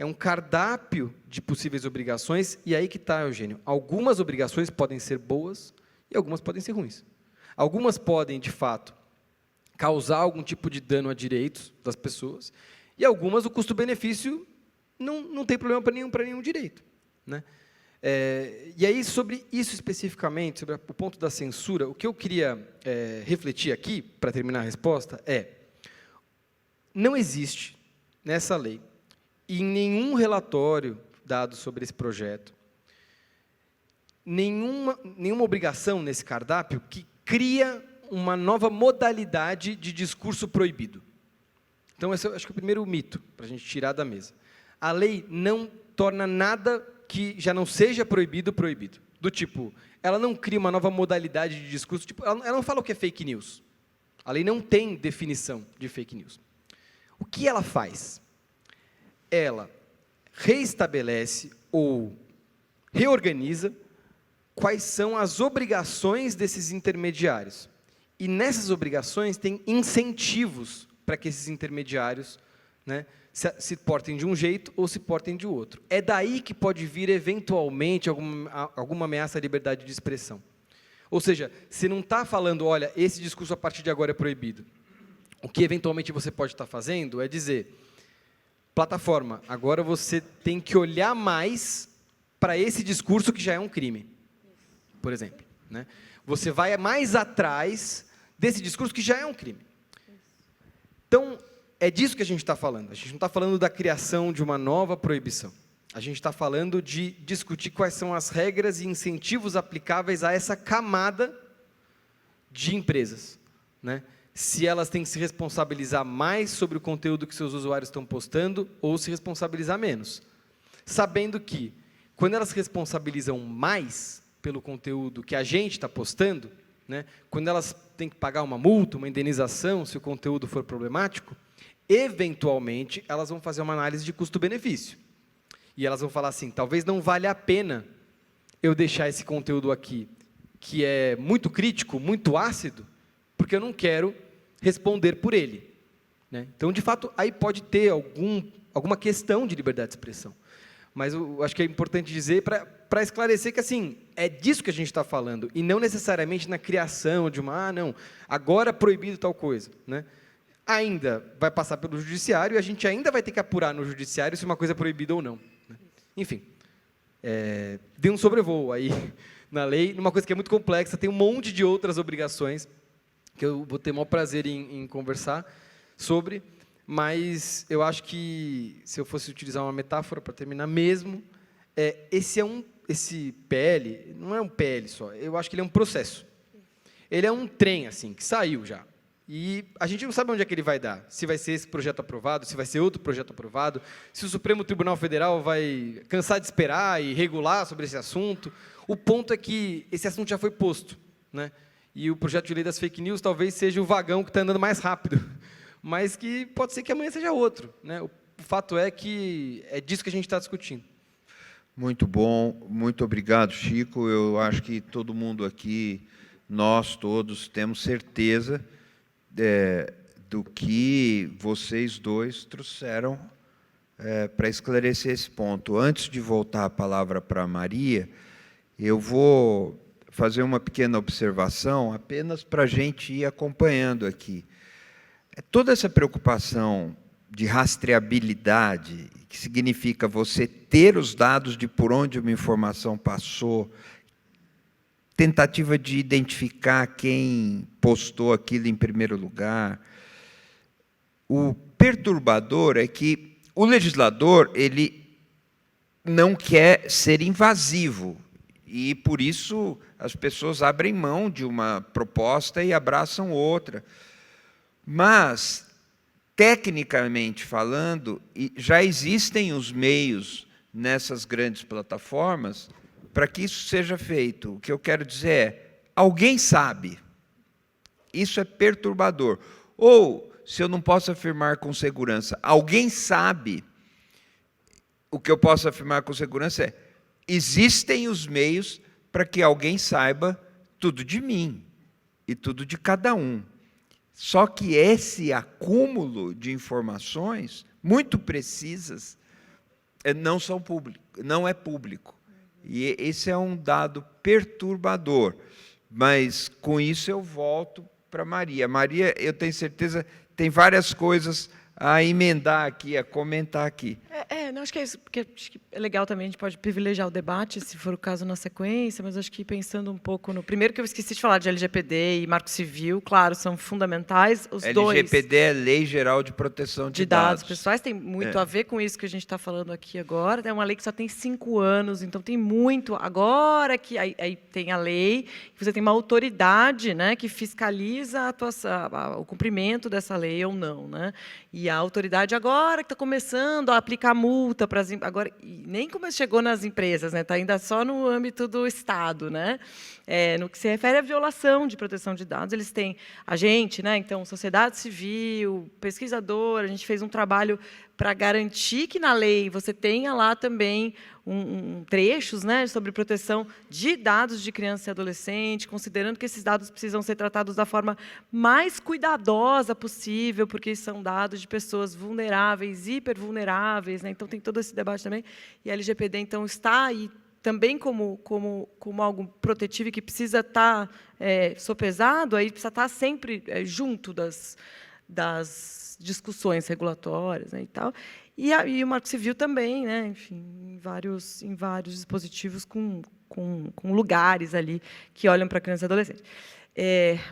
É um cardápio de possíveis obrigações, e aí que está, Eugênio. Algumas obrigações podem ser boas e algumas podem ser ruins. Algumas podem, de fato, causar algum tipo de dano a direitos das pessoas, e algumas o custo-benefício não tem problema para nenhum direito, né? E aí, sobre isso especificamente, sobre o ponto da censura, o que eu queria refletir aqui, para terminar a resposta, não existe nessa lei, e em nenhum relatório dado sobre esse projeto, nenhuma obrigação nesse cardápio que cria uma nova modalidade de discurso proibido. Então, esse eu acho que é o primeiro mito, para a gente tirar da mesa. A lei não torna nada que já não seja proibido, proibido. Do tipo, ela não cria uma nova modalidade de discurso, tipo, ela não fala o que é fake news. A lei não tem definição de fake news. O que ela faz? Ela reestabelece ou reorganiza quais são as obrigações desses intermediários. E nessas obrigações tem incentivos para que esses intermediários, né, se portem de um jeito ou se portem de outro. É daí que pode vir, eventualmente, alguma ameaça à liberdade de expressão. Ou seja, você não está falando, olha, esse discurso a partir de agora é proibido. O que, eventualmente, você pode estar fazendo é dizer, plataforma, agora você tem que olhar mais para esse discurso que já é um crime, por exemplo, né? Você vai mais atrás desse discurso que já é um crime. Então, é disso que a gente está falando. A gente não está falando da criação de uma nova proibição. A gente está falando de discutir quais são as regras e incentivos aplicáveis a essa camada de empresas, né? Se elas têm que se responsabilizar mais sobre o conteúdo que seus usuários estão postando ou se responsabilizar menos. Sabendo que, quando elas se responsabilizam mais pelo conteúdo que a gente está postando, né, quando elas têm que pagar uma multa, uma indenização, se o conteúdo for problemático, eventualmente, elas vão fazer uma análise de custo-benefício. E elas vão falar assim, talvez não valha a pena eu deixar esse conteúdo aqui, que é muito crítico, muito ácido, porque eu não quero responder por ele, né? Então, de fato, aí pode ter alguma questão de liberdade de expressão. Mas eu acho que é importante dizer, para esclarecer que, assim, é disso que a gente está falando, e não necessariamente na criação de uma, não, agora proibido tal coisa, né? Ainda vai passar pelo judiciário, e a gente ainda vai ter que apurar no judiciário se uma coisa é proibida ou não, né? Enfim, dei um sobrevoo aí na lei, numa coisa que é muito complexa, tem um monte de outras obrigações, que eu vou ter o maior prazer em conversar sobre, mas eu acho que, se eu fosse utilizar uma metáfora para terminar mesmo, esse PL, não é um PL só, eu acho que ele é um processo. Ele é um trem, assim, que saiu já. E a gente não sabe onde é que ele vai dar, se vai ser esse projeto aprovado, se vai ser outro projeto aprovado, se o Supremo Tribunal Federal vai cansar de esperar e regular sobre esse assunto. O ponto é que esse assunto já foi posto, né? E o projeto de lei das fake news talvez seja o vagão que está andando mais rápido, mas que pode ser que amanhã seja outro, né? O fato é que é disso que a gente está discutindo. Muito bom, muito obrigado, Chico. Eu acho que todo mundo aqui, nós todos, temos certeza do que vocês dois trouxeram para esclarecer esse ponto. Antes de voltar a palavra para a Maria, eu vou fazer uma pequena observação, apenas para a gente ir acompanhando aqui. Toda essa preocupação de rastreabilidade, que significa você ter os dados de por onde uma informação passou, tentativa de identificar quem postou aquilo em primeiro lugar. O perturbador é que o legislador, ele não quer ser invasivo, e, por isso, as pessoas abrem mão de uma proposta e abraçam outra. Mas, tecnicamente falando, já existem os meios nessas grandes plataformas para que isso seja feito. O que eu quero dizer é, alguém sabe. Isso é perturbador. Ou, se eu não posso afirmar com segurança, alguém sabe, o que eu posso afirmar com segurança é, existem os meios para que alguém saiba tudo de mim e tudo de cada um. Só que esse acúmulo de informações, muito precisas, não são públicos, não é público. E esse é um dado perturbador. Mas, com isso, eu volto para Maria. Maria, eu tenho certeza, tem várias coisas a emendar aqui, a comentar aqui. Não, acho que é isso, porque acho que é legal também, a gente pode privilegiar o debate, se for o caso, na sequência, mas acho que pensando um pouco no... Primeiro que eu esqueci de falar de LGPD e Marco Civil, claro, são fundamentais, os dois... LGPD é Lei Geral de Proteção de dados pessoais, tem muito É. a ver com isso que a gente está falando aqui agora. É uma lei que só tem 5 anos, então tem muito. Agora que aí tem a lei, você tem uma autoridade, né, que fiscaliza a atuação, o cumprimento dessa lei ou não, né? E a autoridade agora que está começando a aplicar multa para as agora e nem como chegou nas empresas, né? Está ainda só no âmbito do Estado, né? No que se refere à violação de proteção de dados, eles têm a gente, né? Então, sociedade civil, pesquisador, a gente fez um trabalho para garantir que na lei você tenha lá também trechos, né, sobre proteção de dados de criança e adolescente, considerando que esses dados precisam ser tratados da forma mais cuidadosa possível, porque são dados de pessoas vulneráveis, hipervulneráveis, né? Então tem todo esse debate também. E a LGPD então está aí também como algo protetivo e que precisa estar sopesado, aí precisa estar sempre junto das discussões regulatórias, né, e tal. E o Marco Civil também, né, enfim, em vários dispositivos com lugares ali que olham para a criança e adolescente.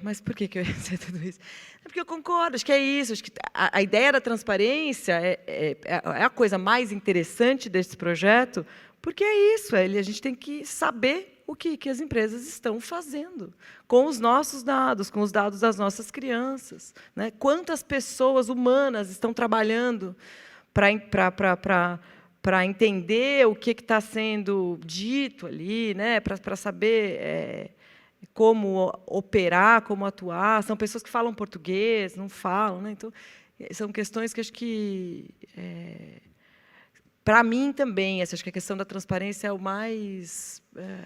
Mas por que eu ia dizer tudo isso? Porque eu concordo, acho que é isso. Acho que a ideia da transparência é a coisa mais interessante desse projeto, porque é isso, a gente tem que saber o que as empresas estão fazendo com os nossos dados, com os dados das nossas crianças, né? Quantas pessoas humanas estão trabalhando para entender o que está sendo dito ali, né? Para saber como operar, como atuar. São pessoas que falam português, não falam, né? Então, são questões que acho que... Para mim, também, acho que a questão da transparência é o mais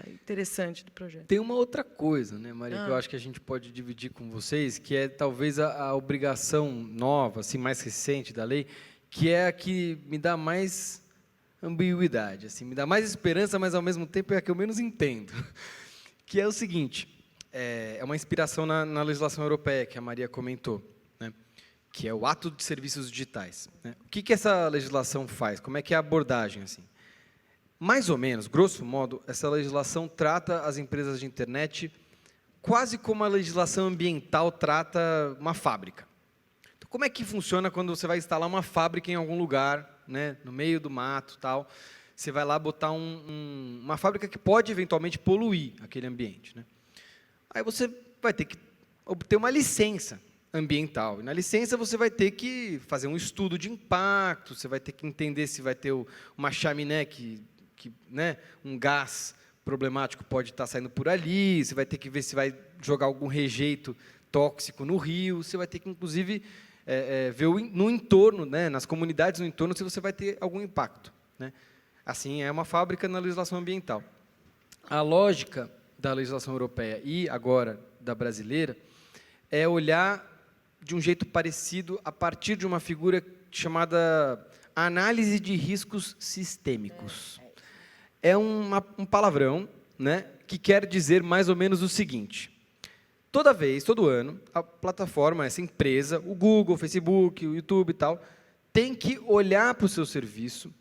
interessante do projeto. Tem uma outra coisa, né, Maria, que eu acho que a gente pode dividir com vocês, que é talvez a obrigação nova, assim, mais recente da lei, que é a que me dá mais ambiguidade, assim, me dá mais esperança, mas, ao mesmo tempo, é a que eu menos entendo. Que é o seguinte, é uma inspiração na legislação europeia, que a Maria comentou, né, que é o Ato de Serviços Digitais, né? O que essa legislação faz? Como é que é a abordagem? Assim? Mais ou menos, grosso modo, essa legislação trata as empresas de internet quase como a legislação ambiental trata uma fábrica. Então, como é que funciona quando você vai instalar uma fábrica em algum lugar, né, no meio do mato, tal? Você vai lá botar uma fábrica que pode, eventualmente, poluir aquele ambiente, né? Aí você vai ter que obter uma licença ambiental. E, na licença, você vai ter que fazer um estudo de impacto, você vai ter que entender se vai ter uma chaminé né, um gás problemático pode estar saindo por ali, você vai ter que ver se vai jogar algum rejeito tóxico no rio, você vai ter que, inclusive, ver no entorno, né, nas comunidades no entorno, se você vai ter algum impacto, né? Assim, é uma fábrica na legislação ambiental. A lógica da legislação europeia e, agora, da brasileira, é olhar de um jeito parecido a partir de uma figura chamada análise de riscos sistêmicos. É um palavrão, né, que quer dizer mais ou menos o seguinte: todo ano, a plataforma, essa empresa, o Google, o Facebook, o YouTube e tal, tem que olhar para o seu serviço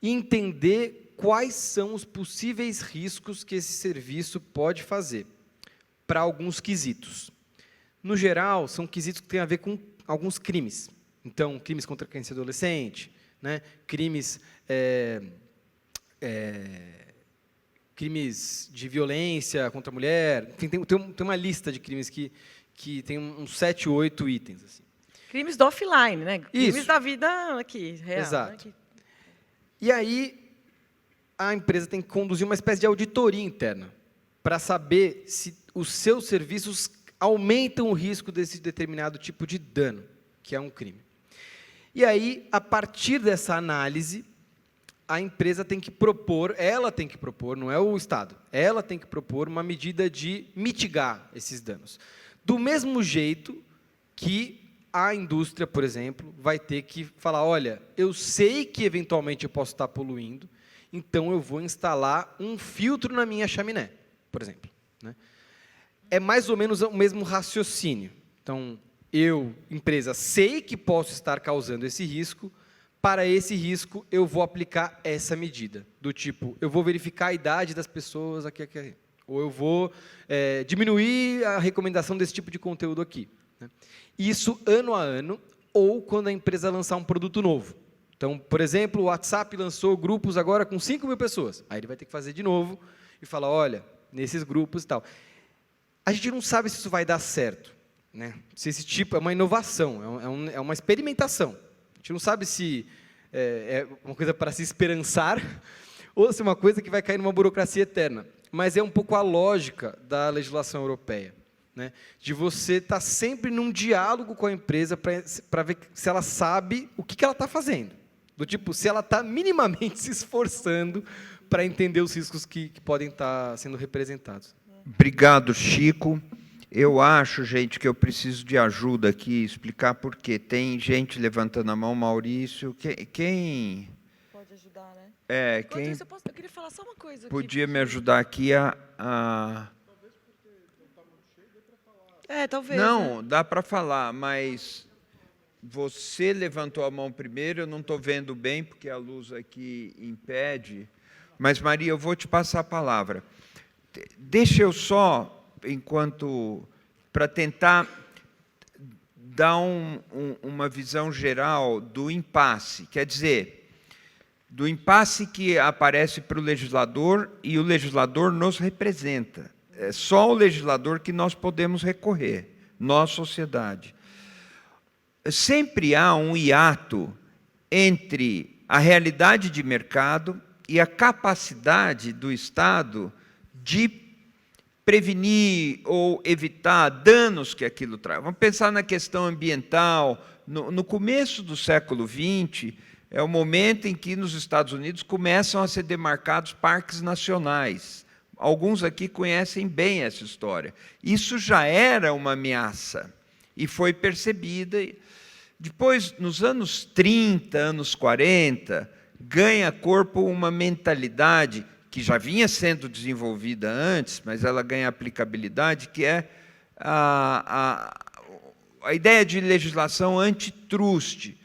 e entender quais são os possíveis riscos que esse serviço pode fazer para alguns quesitos. No geral, são quesitos que têm a ver com alguns crimes. Então, crimes contra a criança e adolescente, né? Crimes de violência contra a mulher. Enfim, tem uma lista de crimes que tem uns 7, 8 itens. Assim. Crimes do offline, né? Crimes Isso. da vida aqui, real. Exato. Né? E aí, a empresa tem que conduzir uma espécie de auditoria interna para saber se os seus serviços aumentam o risco desse determinado tipo de dano, que é um crime. E aí, a partir dessa análise, a empresa tem que propor, não é o Estado, ela tem que propor uma medida de mitigar esses danos. Do mesmo jeito que a indústria, por exemplo, vai ter que falar, olha, eu sei que eventualmente eu posso estar poluindo, então eu vou instalar um filtro na minha chaminé, por exemplo, né? É mais ou menos o mesmo raciocínio. Então, eu, empresa, sei que posso estar causando esse risco, para esse risco eu vou aplicar essa medida, do tipo, eu vou verificar a idade das pessoas aqui, ou eu vou diminuir a recomendação desse tipo de conteúdo aqui, né? Isso ano a ano, ou quando a empresa lançar um produto novo. Então, por exemplo, o WhatsApp lançou grupos agora com 5.000 pessoas. Aí ele vai ter que fazer de novo e falar, olha, nesses grupos e tal. A gente não sabe se isso vai dar certo, né? Se esse tipo é uma inovação, é uma experimentação. A gente não sabe se é uma coisa para se esperançar ou se é uma coisa que vai cair numa burocracia eterna. Mas é um pouco a lógica da legislação europeia, né? De você estar sempre num diálogo com a empresa para ver se ela sabe o que ela está fazendo. Do tipo, se ela está minimamente se esforçando para entender os riscos que podem estar sendo representados. Obrigado, Chico. Eu acho, gente, que eu preciso de ajuda aqui, explicar por quê. Tem gente levantando a mão, Maurício. Quem Pode ajudar, né? quem Isso, eu queria falar só uma coisa. podia me ajudar aqui a... Talvez. Né? Não, dá para falar, mas você levantou a mão primeiro, eu não estou vendo bem, porque a luz aqui impede. Mas, Maria, eu vou te passar a palavra. Deixa eu só, para tentar dar uma visão geral do impasse, quer dizer, do impasse que aparece para o legislador e o legislador nos representa. É só o legislador que nós podemos recorrer, nós, sociedade. Sempre há um hiato entre a realidade de mercado e a capacidade do Estado de prevenir ou evitar danos que aquilo traz. Vamos pensar na questão ambiental. No começo do século XX, é o momento em que nos Estados Unidos começam a ser demarcados parques nacionais. Alguns aqui conhecem bem essa história. Isso já era uma ameaça e foi percebida. Depois, nos anos 30, anos 40, ganha corpo uma mentalidade que já vinha sendo desenvolvida antes, mas ela ganha aplicabilidade, que é a ideia de legislação antitruste,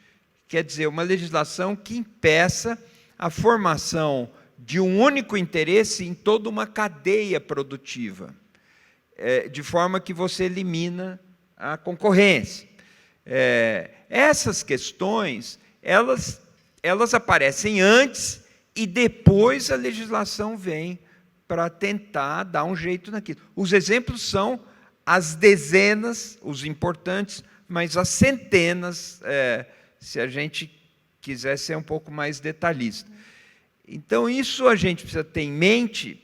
quer dizer, uma legislação que impeça a formação de um único interesse em toda uma cadeia produtiva, de forma que você elimina a concorrência. Essas questões, elas aparecem antes e depois a legislação vem para tentar dar um jeito naquilo. Os exemplos são as dezenas, os importantes, mas as centenas, se a gente quiser ser um pouco mais detalhista. Então, isso a gente precisa ter em mente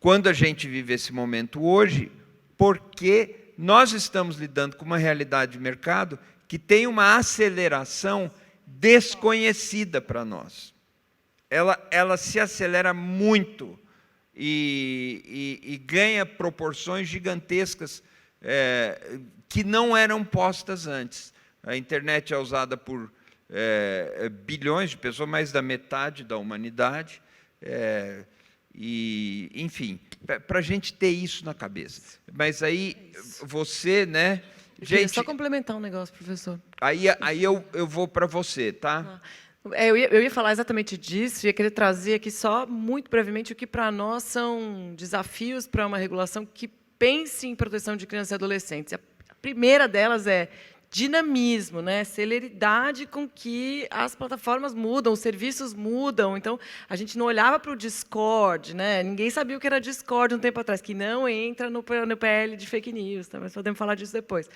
quando a gente vive esse momento hoje, porque nós estamos lidando com uma realidade de mercado que tem uma aceleração desconhecida para nós. Ela se acelera muito e ganha proporções gigantescas que não eram postas antes. A internet é usada por bilhões de pessoas, mais da metade da humanidade, e, enfim, para a gente ter isso na cabeça. Mas aí, você, né... Gente, só complementar um negócio, professor. Aí eu vou para você, tá? Eu ia falar exatamente disso, ia querer trazer aqui só, muito brevemente, o que para nós são desafios para uma regulação que pense em proteção de crianças e adolescentes. A primeira delas é dinamismo, né? Celeridade com que as plataformas mudam, os serviços mudam. Então, a gente não olhava para o Discord, né? Ninguém sabia o que era Discord um tempo atrás, que não entra no PL de fake news, tá? Mas podemos falar disso depois.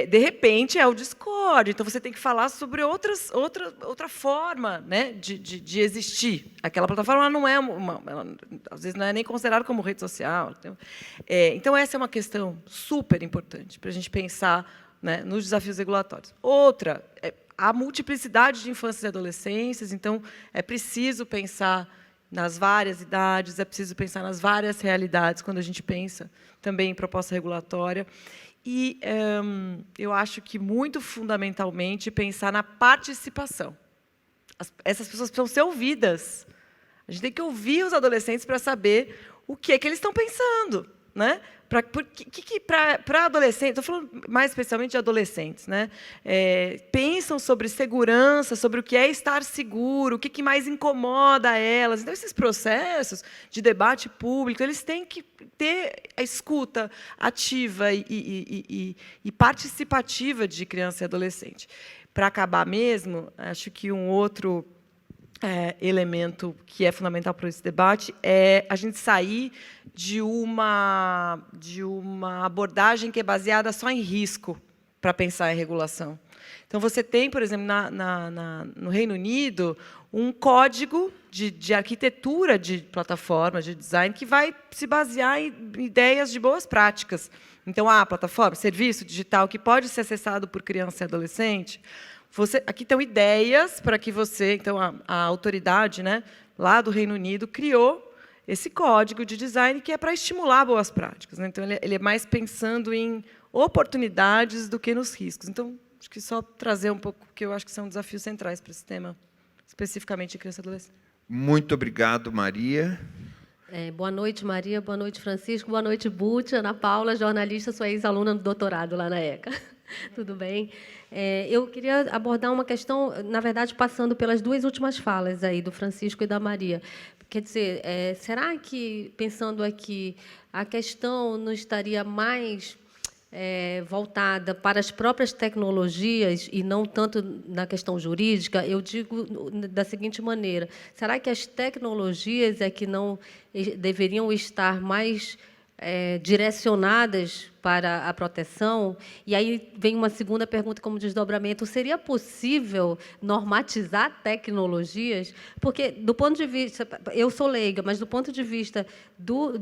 De repente, é o Discord. Então, você tem que falar sobre outra forma, né, de existir. Aquela plataforma não é às vezes não é nem considerada como rede social. Então, essa é uma questão super importante para a gente pensar, né, nos desafios regulatórios. Outra, a multiplicidade de infâncias e adolescências, então, é preciso pensar nas várias idades, é preciso pensar nas várias realidades quando a gente pensa também em proposta regulatória. E eu acho que, muito fundamentalmente, pensar na participação. Essas pessoas precisam ser ouvidas. A gente tem que ouvir os adolescentes para saber o que é que eles estão pensando, né? Para adolescentes, estou falando mais especialmente de adolescentes, né? Pensam sobre segurança, sobre o que é estar seguro, o que mais incomoda elas. Então, esses processos de debate público, eles têm que ter a escuta ativa e participativa de criança e adolescente. Para acabar mesmo, acho que um outro elemento que é fundamental para esse debate é a gente sair de uma abordagem que é baseada só em risco para pensar em regulação. Então, você tem, por exemplo, no Reino Unido, um código de arquitetura de plataforma, de design, que vai se basear em ideias de boas práticas. Então, a plataforma, serviço digital que pode ser acessado por criança e adolescente. Aqui estão ideias para que você... Então, a autoridade, né, lá do Reino Unido criou esse código de design que é para estimular boas práticas, né? Então, ele é mais pensando em oportunidades do que nos riscos. Então, acho que só trazer um pouco, que eu acho que são desafios centrais para esse tema, especificamente de criança e adolescente. Muito obrigado, Maria. Boa noite, Maria. Boa noite, Francisco. Boa noite, Butch. Ana Paula, jornalista, sou ex-aluna do doutorado lá na ECA. Tudo bem? Eu queria abordar uma questão, na verdade, passando pelas duas últimas falas aí do Francisco e da Maria. Quer dizer, será que, pensando aqui, a questão não estaria mais voltada para as próprias tecnologias e não tanto na questão jurídica? Eu digo da seguinte maneira: será que as tecnologias é que não deveriam estar mais direcionadas para a proteção? E aí vem uma segunda pergunta como desdobramento: seria possível normatizar tecnologias? Porque, do ponto de vista... Eu sou leiga, mas, do ponto de vista do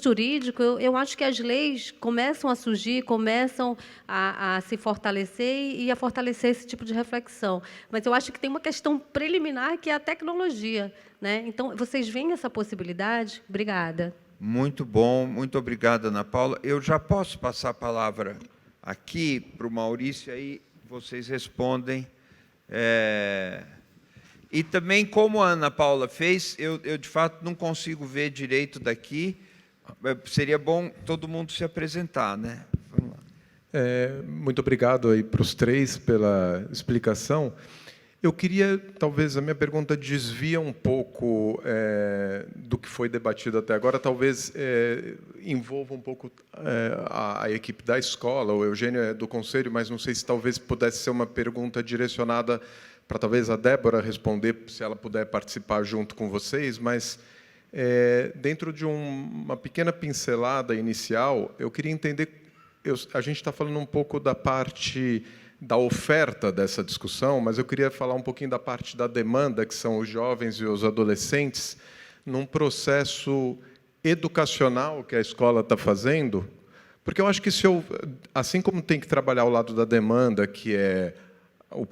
jurídico, eu acho que as leis começam a surgir, começam a se fortalecer e a fortalecer esse tipo de reflexão. Mas eu acho que tem uma questão preliminar, que é a tecnologia, né? Então, vocês veem essa possibilidade? Obrigada. Muito bom, muito obrigado, Ana Paula. Eu já posso passar a palavra aqui para o Maurício, aí vocês respondem. E também, como a Ana Paula fez, eu de fato não consigo ver direito daqui. Seria bom todo mundo se apresentar, né? Vamos lá. Muito obrigado aí para os três pela explicação. Eu queria, talvez, a minha pergunta desvia um pouco do que foi debatido até agora, talvez envolva um pouco a equipe da escola. O Eugênio é do conselho, mas não sei se talvez pudesse ser uma pergunta direcionada para talvez a Débora responder, se ela puder participar junto com vocês, mas dentro de uma pequena pincelada inicial, eu queria entender, a gente está falando um pouco da parte da oferta dessa discussão, mas eu queria falar um pouquinho da parte da demanda, que são os jovens e os adolescentes, num processo educacional que a escola está fazendo, porque eu acho que, assim como tem que trabalhar o lado da demanda, que é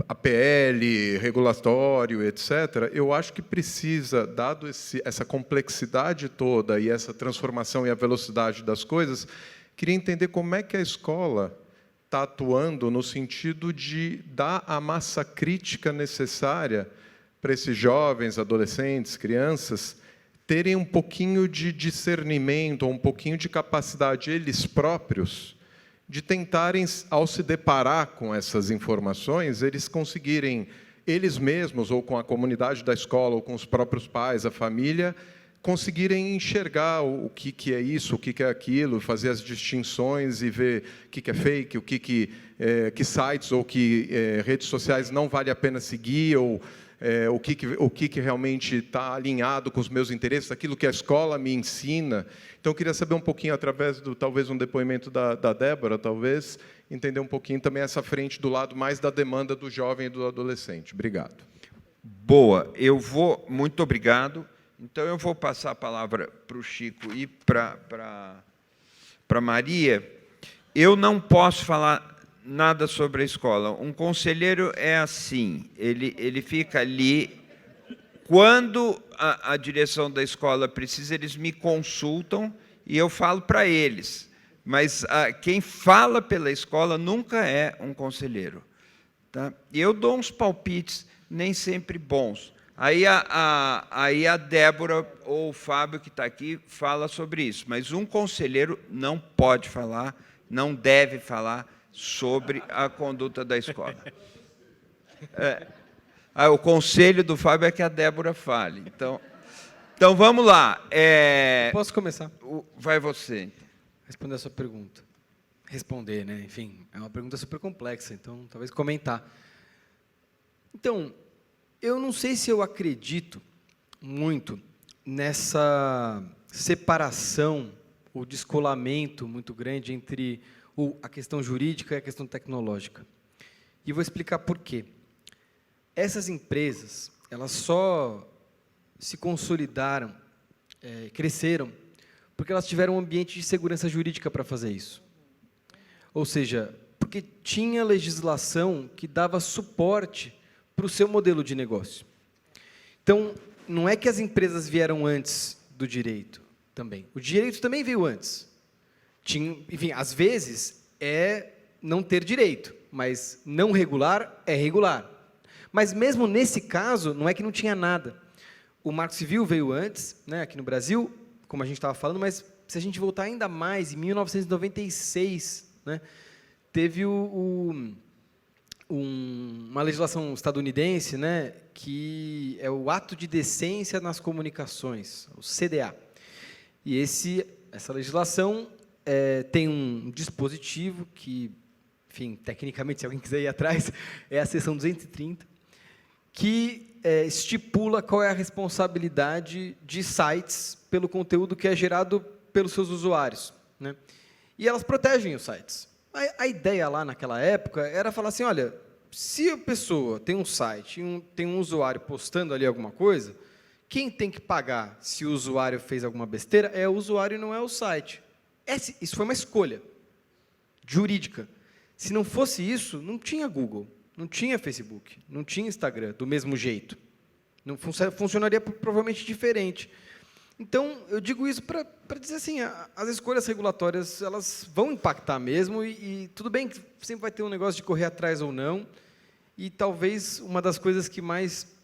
a PL, regulatório, etc., eu acho que precisa, dado essa complexidade toda e essa transformação e a velocidade das coisas, queria entender como é que a escola está atuando no sentido de dar a massa crítica necessária para esses jovens, adolescentes, crianças, terem um pouquinho de discernimento, um pouquinho de capacidade, eles próprios, de tentarem, ao se deparar com essas informações, eles conseguirem, eles mesmos, ou com a comunidade da escola, ou com os próprios pais, a família, conseguirem enxergar o que é isso, o que é aquilo, fazer as distinções e ver o que é fake, que sites ou que redes sociais não vale a pena seguir, ou o que realmente está alinhado com os meus interesses, aquilo que a escola me ensina. Então, eu queria saber um pouquinho, através talvez um depoimento da Débora, talvez, entender um pouquinho também essa frente do lado mais da demanda do jovem e do adolescente. Obrigado. Boa, muito obrigado. Então, eu vou passar a palavra para o Chico e para a Maria. Eu não posso falar nada sobre a escola. Um conselheiro é assim, ele fica ali. Quando a direção da escola precisa, eles me consultam e eu falo para eles. Mas quem fala pela escola nunca é um conselheiro. Tá? E eu dou uns palpites, nem sempre bons. Aí a Débora ou o Fábio, que está aqui, fala sobre isso. Mas um conselheiro não pode falar, não deve falar sobre a conduta da escola. O conselho do Fábio é que a Débora fale. Então vamos lá. Posso começar? Vai você. Responder a sua pergunta. Responder, né? Enfim, é uma pergunta super complexa, então talvez comentar. Então, eu não sei se eu acredito muito nessa separação, o descolamento muito grande entre a questão jurídica e a questão tecnológica. E vou explicar por quê. Essas empresas, elas só se consolidaram, cresceram, porque elas tiveram um ambiente de segurança jurídica para fazer isso. Ou seja, porque tinha legislação que dava suporte para o seu modelo de negócio. Então, não é que as empresas vieram antes do direito também. O direito também veio antes. Enfim, às vezes é não ter direito, mas não regular é regular. Mas mesmo nesse caso, não é que não tinha nada. O Marco Civil veio antes, né, aqui no Brasil, como a gente estava falando, mas se a gente voltar ainda mais, em 1996, né, teve uma legislação estadunidense, né, que é o Ato de Decência nas Comunicações, o CDA. E essa legislação tem um dispositivo que, enfim, tecnicamente, se alguém quiser ir atrás, é a seção 230, que estipula qual é a responsabilidade de sites pelo conteúdo que é gerado pelos seus usuários, né? E elas protegem os sites. A ideia lá naquela época era falar assim, olha, se a pessoa tem um site, tem um usuário postando ali alguma coisa, quem tem que pagar se o usuário fez alguma besteira é o usuário e não é o site. Isso foi uma escolha jurídica. Se não fosse isso, não tinha Google, não tinha Facebook, não tinha Instagram do mesmo jeito. Não funcionaria provavelmente diferente. Então, eu digo isso para dizer assim, as escolhas regulatórias elas vão impactar mesmo, e tudo bem que sempre vai ter um negócio de correr atrás ou não, e talvez uma das coisas que mais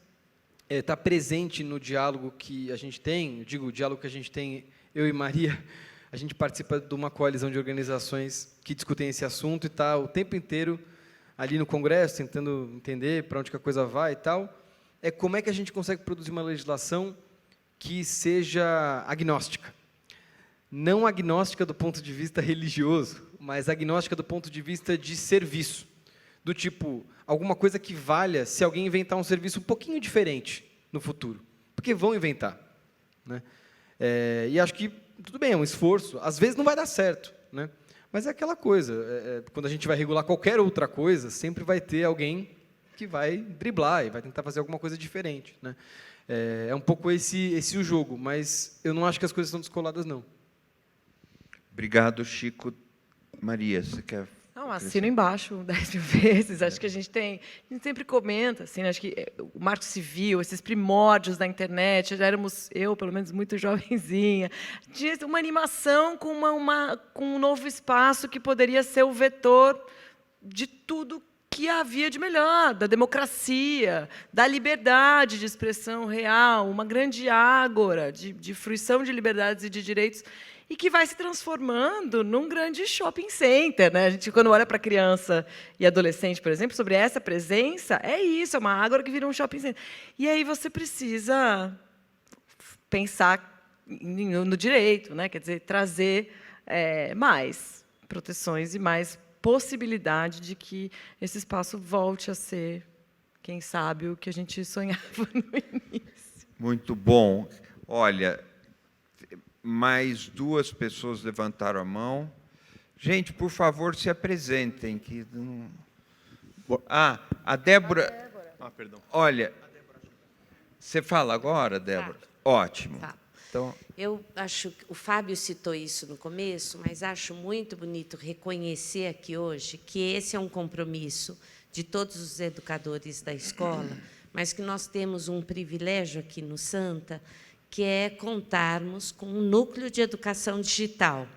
está presente no diálogo que a gente tem, eu digo o diálogo que a gente tem, eu e Maria, a gente participa de uma coalizão de organizações que discutem esse assunto e está o tempo inteiro ali no Congresso, tentando entender para onde que a coisa vai e tal, é como é que a gente consegue produzir uma legislação que seja agnóstica. Não agnóstica do ponto de vista religioso, mas agnóstica do ponto de vista de serviço. Do tipo, alguma coisa que valha se alguém inventar um serviço um pouquinho diferente no futuro. Porque vão inventar, né? E acho que, tudo bem, é um esforço. Às vezes não vai dar certo, né? Mas é aquela coisa, quando a gente vai regular qualquer outra coisa, sempre vai ter alguém que vai driblar e vai tentar fazer alguma coisa diferente, né? É um pouco esse o jogo, mas eu não acho que as coisas estão descoladas, não. Obrigado, Chico. Maria, você quer... Não, assino embaixo 10 mil vezes. Acho que a gente sempre comenta, assim, acho que o Marco Civil, esses primórdios da internet, já éramos, eu, pelo menos, muito jovenzinha, tinha uma animação com um novo espaço que poderia ser o vetor de tudo que havia de melhor, da democracia, da liberdade de expressão real, uma grande ágora de fruição de liberdades e de direitos, e que vai se transformando num grande shopping center, né? A gente, quando olha para criança e adolescente, por exemplo, sobre essa presença, é isso, é uma ágora que vira um shopping center. E aí você precisa pensar no direito, né? Quer dizer, trazer mais proteções e mais possibilidade de que esse espaço volte a ser, quem sabe, o que a gente sonhava no início. Muito bom. Olha, mais 2 pessoas levantaram a mão. Gente, por favor, se apresentem. Que não... a Débora... perdão. Olha, você fala agora, Débora? Tá. Ótimo. Tá. Então, Eu acho que o Fábio citou isso no começo, mas acho muito bonito reconhecer aqui hoje que esse é um compromisso de todos os educadores da escola, mas que nós temos um privilégio aqui no Santa, que é contarmos com um núcleo de educação digital.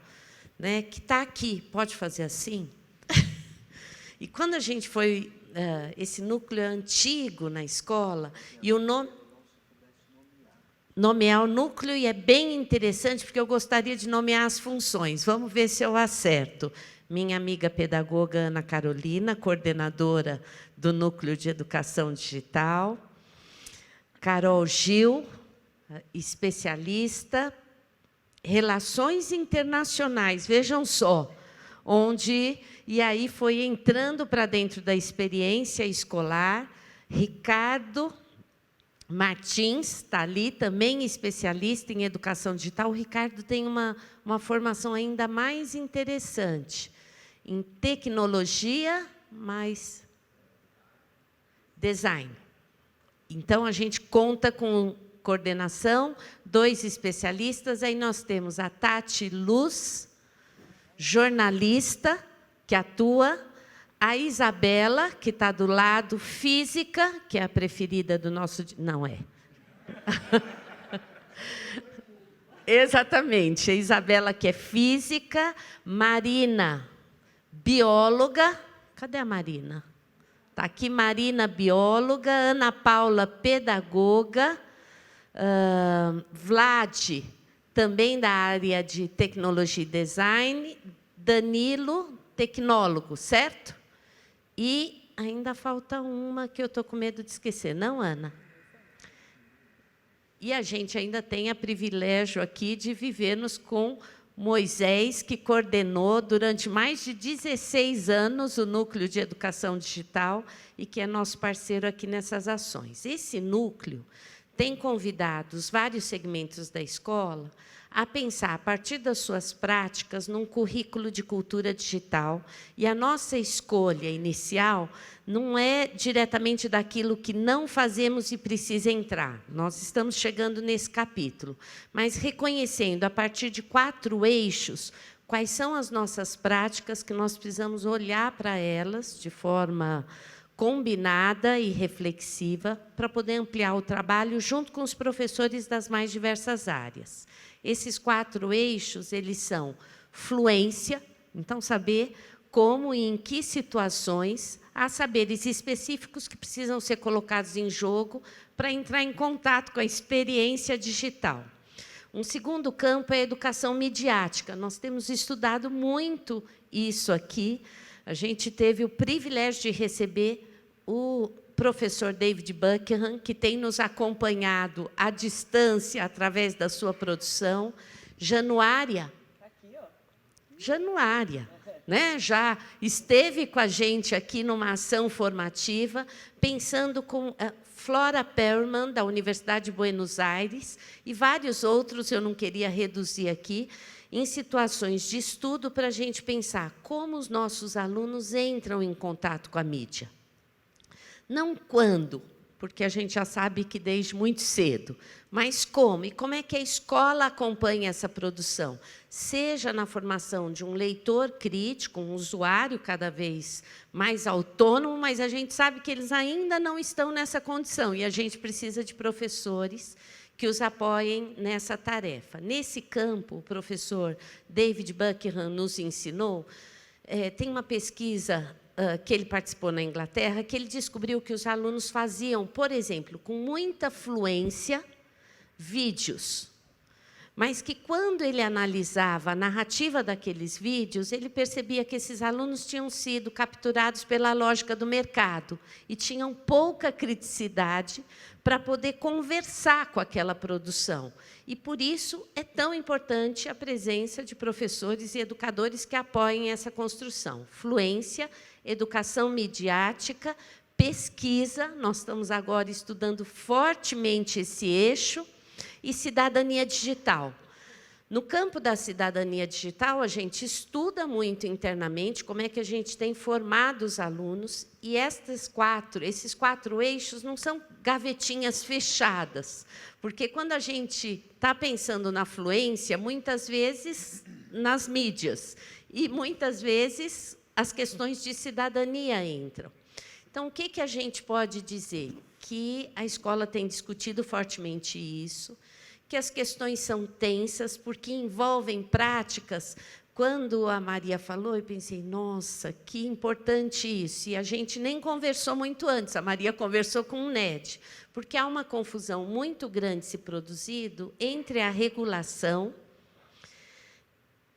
né, que está aqui, pode fazer assim? E quando a gente foi, esse núcleo antigo na escola, e o nome... Nomear o núcleo, e é bem interessante, porque eu gostaria de nomear as funções. Vamos ver se eu acerto. Minha amiga pedagoga Ana Carolina, coordenadora do Núcleo de Educação Digital. Carol Gil, especialista. Relações internacionais, vejam só, onde... E aí foi entrando para dentro da experiência escolar. Ricardo Martins está ali, também especialista em educação digital. O Ricardo tem uma formação ainda mais interessante, em tecnologia, mais design. Então, a gente conta com coordenação, 2 especialistas. Aí nós temos a Tati Luz, jornalista, que atua, a Isabela, que está do lado, física, que é a preferida do nosso... Não é. Exatamente, a Isabela, que é física, Marina, bióloga. Cadê a Marina? Está aqui, Marina, bióloga, Ana Paula, pedagoga, Vlad, também da área de tecnologia e design, Danilo, tecnólogo, certo? E ainda falta uma que eu estou com medo de esquecer, não, Ana? E a gente ainda tem o privilégio aqui de vivermos com Moisés, que coordenou durante mais de 16 anos o Núcleo de Educação Digital e que é nosso parceiro aqui nessas ações. Esse núcleo tem convidado os vários segmentos da escola a pensar, a partir das suas práticas, num currículo de cultura digital. E a nossa escolha inicial não é diretamente daquilo que não fazemos e precisa entrar. Nós estamos chegando nesse capítulo, mas reconhecendo, a partir de 4 eixos, quais são as nossas práticas que nós precisamos olhar para elas de forma combinada e reflexiva para poder ampliar o trabalho junto com os professores das mais diversas áreas. Esses 4 eixos, eles são fluência, então saber como e em que situações há saberes específicos que precisam ser colocados em jogo para entrar em contato com a experiência digital. Um segundo campo é a educação midiática. Nós temos estudado muito isso aqui. A gente teve o privilégio de receber o professor David Buckingham, que tem nos acompanhado à distância, através da sua produção. Januária, né? Já esteve com a gente aqui numa ação formativa, pensando com Flora Perlman, da Universidade de Buenos Aires, e vários outros, eu não queria reduzir aqui, em situações de estudo para a gente pensar como os nossos alunos entram em contato com a mídia. Não quando, porque a gente já sabe que desde muito cedo, mas como? E como é que a escola acompanha essa produção? Seja na formação de um leitor crítico, um usuário cada vez mais autônomo, mas a gente sabe que eles ainda não estão nessa condição, e a gente precisa de professores que os apoiem nessa tarefa. Nesse campo, o professor David Buckingham nos ensinou, tem uma pesquisa que ele participou na Inglaterra, que ele descobriu que os alunos faziam, por exemplo, com muita fluência, vídeos, mas que, quando ele analisava a narrativa daqueles vídeos, ele percebia que esses alunos tinham sido capturados pela lógica do mercado e tinham pouca criticidade para poder conversar com aquela produção. E, por isso, é tão importante a presença de professores e educadores que apoiem essa construção. Fluência, educação midiática, pesquisa, nós estamos agora estudando fortemente esse eixo, e cidadania digital. No campo da cidadania digital, a gente estuda muito internamente como é que a gente tem formado os alunos, e esses 4 eixos não são gavetinhas fechadas, porque quando a gente está pensando na fluência, muitas vezes nas mídias, e muitas vezes as questões de cidadania entram. Então, o que a gente pode dizer? Que a escola tem discutido fortemente isso, que as questões são tensas, porque envolvem práticas Quando a Maria falou, eu pensei, nossa, que importante isso. E a gente nem conversou muito antes, a Maria conversou com o NED, porque há uma confusão muito grande se produzido entre a regulação,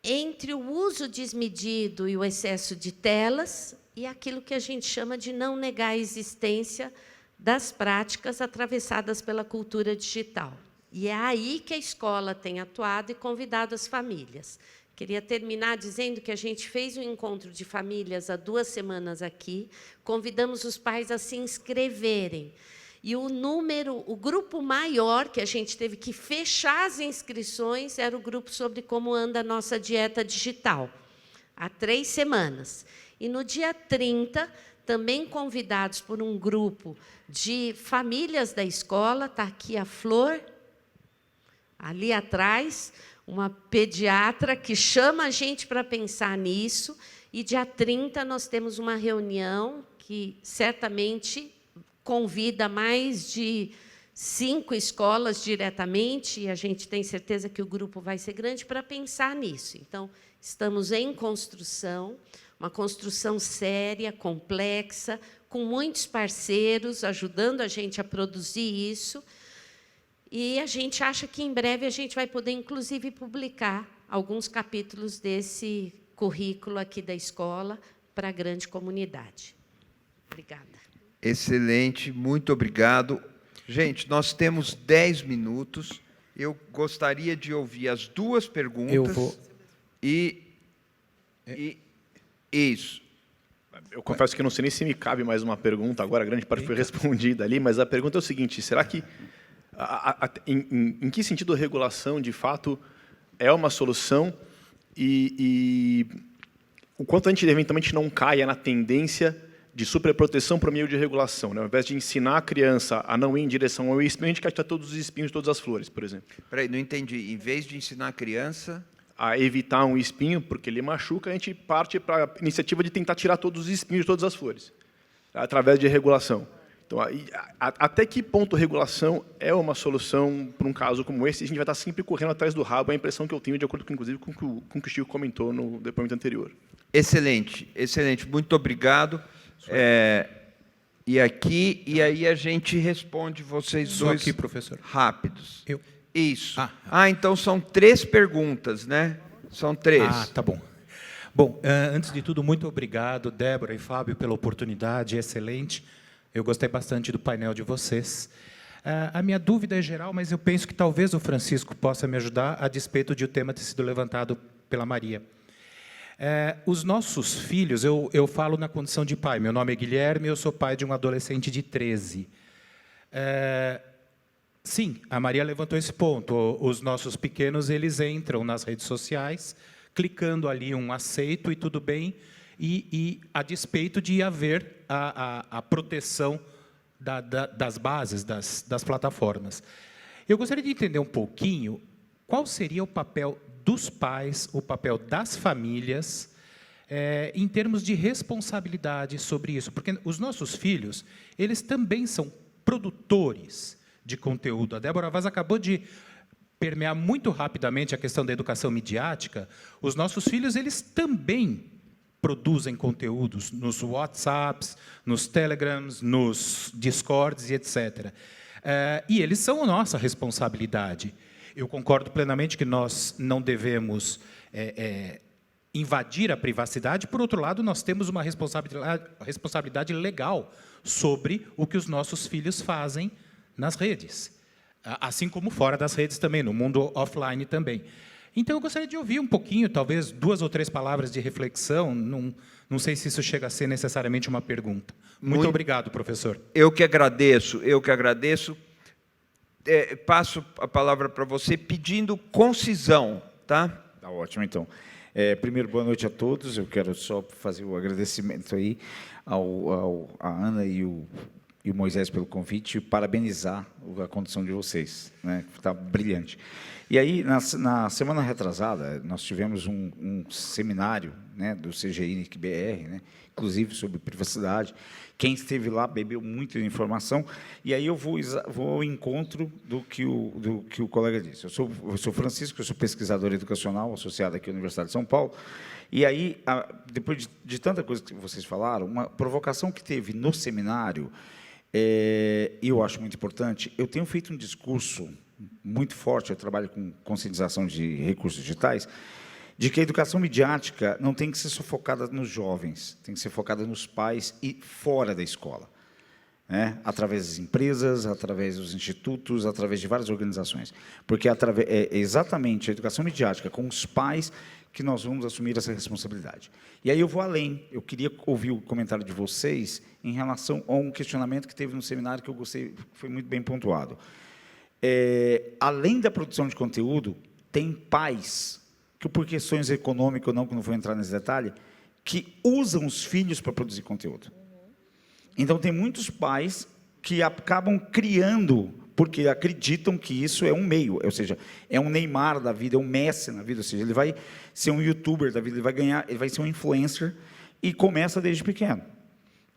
entre o uso desmedido e o excesso de telas e aquilo que a gente chama de não negar a existência das práticas atravessadas pela cultura digital. E é aí que a escola tem atuado e convidado as famílias. Queria terminar dizendo que a gente fez um encontro de famílias há 2 semanas aqui, convidamos os pais a se inscreverem. E o grupo maior, que a gente teve que fechar as inscrições, era o grupo sobre como anda a nossa dieta digital, há 3 semanas. E no dia 30, também convidados por um grupo de famílias da escola, está aqui a Flor, ali atrás, uma pediatra que chama a gente para pensar nisso, e dia 30 nós temos uma reunião que certamente convida mais de 5 escolas diretamente, e a gente tem certeza que o grupo vai ser grande para pensar nisso. Então, estamos em construção, uma construção séria, complexa, com muitos parceiros ajudando a gente a produzir isso, e a gente acha que, em breve, a gente vai poder, inclusive, publicar alguns capítulos desse currículo aqui da escola para a grande comunidade. Obrigada. Excelente, muito obrigado. Gente, nós temos 10 minutos. Eu gostaria de ouvir as 2 perguntas. Eu vou... Isso. Eu confesso que não sei nem se me cabe mais uma pergunta, agora a grande parte foi respondida ali, mas a pergunta é o seguinte, será que, em que sentido a regulação, de fato, é uma solução e o quanto a gente, eventualmente, não caia na tendência de superproteção por meio de regulação, né? Ao invés de ensinar a criança a não ir em direção ao espinho, a gente quer tirar todos os espinhos de todas as flores, por exemplo. Espera aí, não entendi. Em vez de ensinar a criança... a evitar um espinho, porque ele machuca, a gente parte para a iniciativa de tentar tirar todos os espinhos de todas as flores, através de regulação. Então, até que ponto a regulação é uma solução para um caso como esse? A gente vai estar sempre correndo atrás do rabo, é a impressão que eu tenho, de acordo, inclusive, com o que o Chico comentou no depoimento anterior. Excelente, excelente. Muito obrigado. E aí a gente responde vocês Só dois aqui, professor. rápidos. Eu. Isso. Então são 3 perguntas, né? São 3. Tá bom. Bom, antes de tudo, muito obrigado, Débora e Fábio, pela oportunidade, excelente. Eu gostei bastante do painel de vocês. A minha dúvida é geral, mas eu penso que talvez o Francisco possa me ajudar, a despeito de o tema ter sido levantado pela Maria. Os nossos filhos, eu falo na condição de pai, meu nome é Guilherme, eu sou pai de um adolescente de 13. Sim, a Maria levantou esse ponto. Os nossos pequenos, eles entram nas redes sociais, clicando ali um aceito e tudo bem, e a despeito de haver a proteção das bases, das plataformas. Eu gostaria de entender um pouquinho qual seria o papel dos pais, o papel das famílias, em termos de responsabilidade sobre isso, porque os nossos filhos, eles também são produtores de conteúdo. A Débora Vaz acabou de permear muito rapidamente a questão da educação midiática. Os nossos filhos, eles também produzem conteúdos nos WhatsApps, nos Telegrams, nos Discords e etc. E eles são a nossa responsabilidade. Eu concordo plenamente que nós não devemos invadir a privacidade. Por outro lado, nós temos uma responsabilidade legal sobre o que os nossos filhos fazem nas redes, assim como fora das redes também, no mundo offline também. Então, eu gostaria de ouvir um pouquinho, talvez 2 ou 3 palavras de reflexão, não sei se isso chega a ser necessariamente uma pergunta. Muito obrigado, professor. Eu que agradeço. Passo a palavra para você, pedindo concisão, tá? Tá ótimo, então. Primeiro, boa noite a todos. Eu quero só fazer o agradecimento aí a Ana e o Moisés pelo convite e parabenizar a condução de vocês, né? Está brilhante. E aí, na semana retrasada, nós tivemos um seminário né, do CGI NIC-BR, né, inclusive sobre privacidade. Quem esteve lá bebeu muito de informação, e aí eu vou ao encontro do que o colega disse. Eu sou Francisco, eu sou pesquisador educacional associado aqui à Universidade de São Paulo, e aí, depois de tanta coisa que vocês falaram, uma provocação que teve no seminário, e eu acho muito importante, eu tenho feito um discurso muito forte, eu trabalho com conscientização de recursos digitais, de que a educação midiática não tem que ser só focada nos jovens, tem que ser focada nos pais e fora da escola, né? Através das empresas, através dos institutos, através de várias organizações. Porque é exatamente a educação midiática com os pais que nós vamos assumir essa responsabilidade. E aí eu vou além, eu queria ouvir o comentário de vocês em relação a um questionamento que teve no seminário que eu gostei, foi muito bem pontuado. Além da produção de conteúdo, tem pais que, por questões econômicas ou não, que não vou entrar nesse detalhe, que usam os filhos para produzir conteúdo. Então, tem muitos pais que acabam criando, porque acreditam que isso é um meio, ou seja, é um Neymar da vida, é um Messi na vida, ou seja, ele vai ser um youtuber da vida, ele vai ser um influencer, e começa desde pequeno.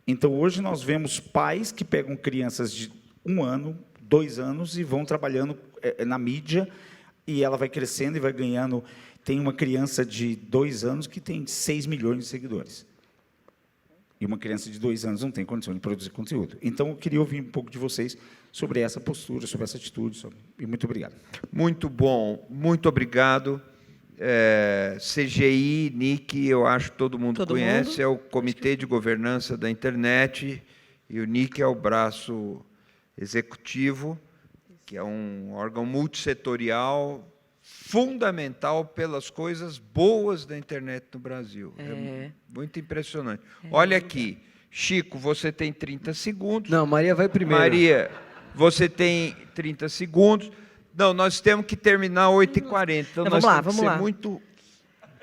Então, hoje nós vemos pais que pegam crianças de 1 ano, 2 anos, e vão trabalhando na mídia, e ela vai crescendo e vai ganhando. Tem uma criança de 2 anos que tem 6 milhões de seguidores. E uma criança de 2 anos não tem condição de produzir conteúdo. Então, eu queria ouvir um pouco de vocês sobre essa postura, sobre essa atitude. E muito obrigado. Muito bom, muito obrigado. CGI, NIC, eu acho que todo mundo conhece, é o Comitê de Governança da Internet, e o NIC é o braço executivo, que é um órgão multissetorial, fundamental pelas coisas boas da internet no Brasil. É muito impressionante. Olha aqui, Chico, você tem 30 segundos. Não, Maria vai primeiro. Maria, você tem 30 segundos. Não, nós temos que terminar 8h40. Então, nós temos que ser muito...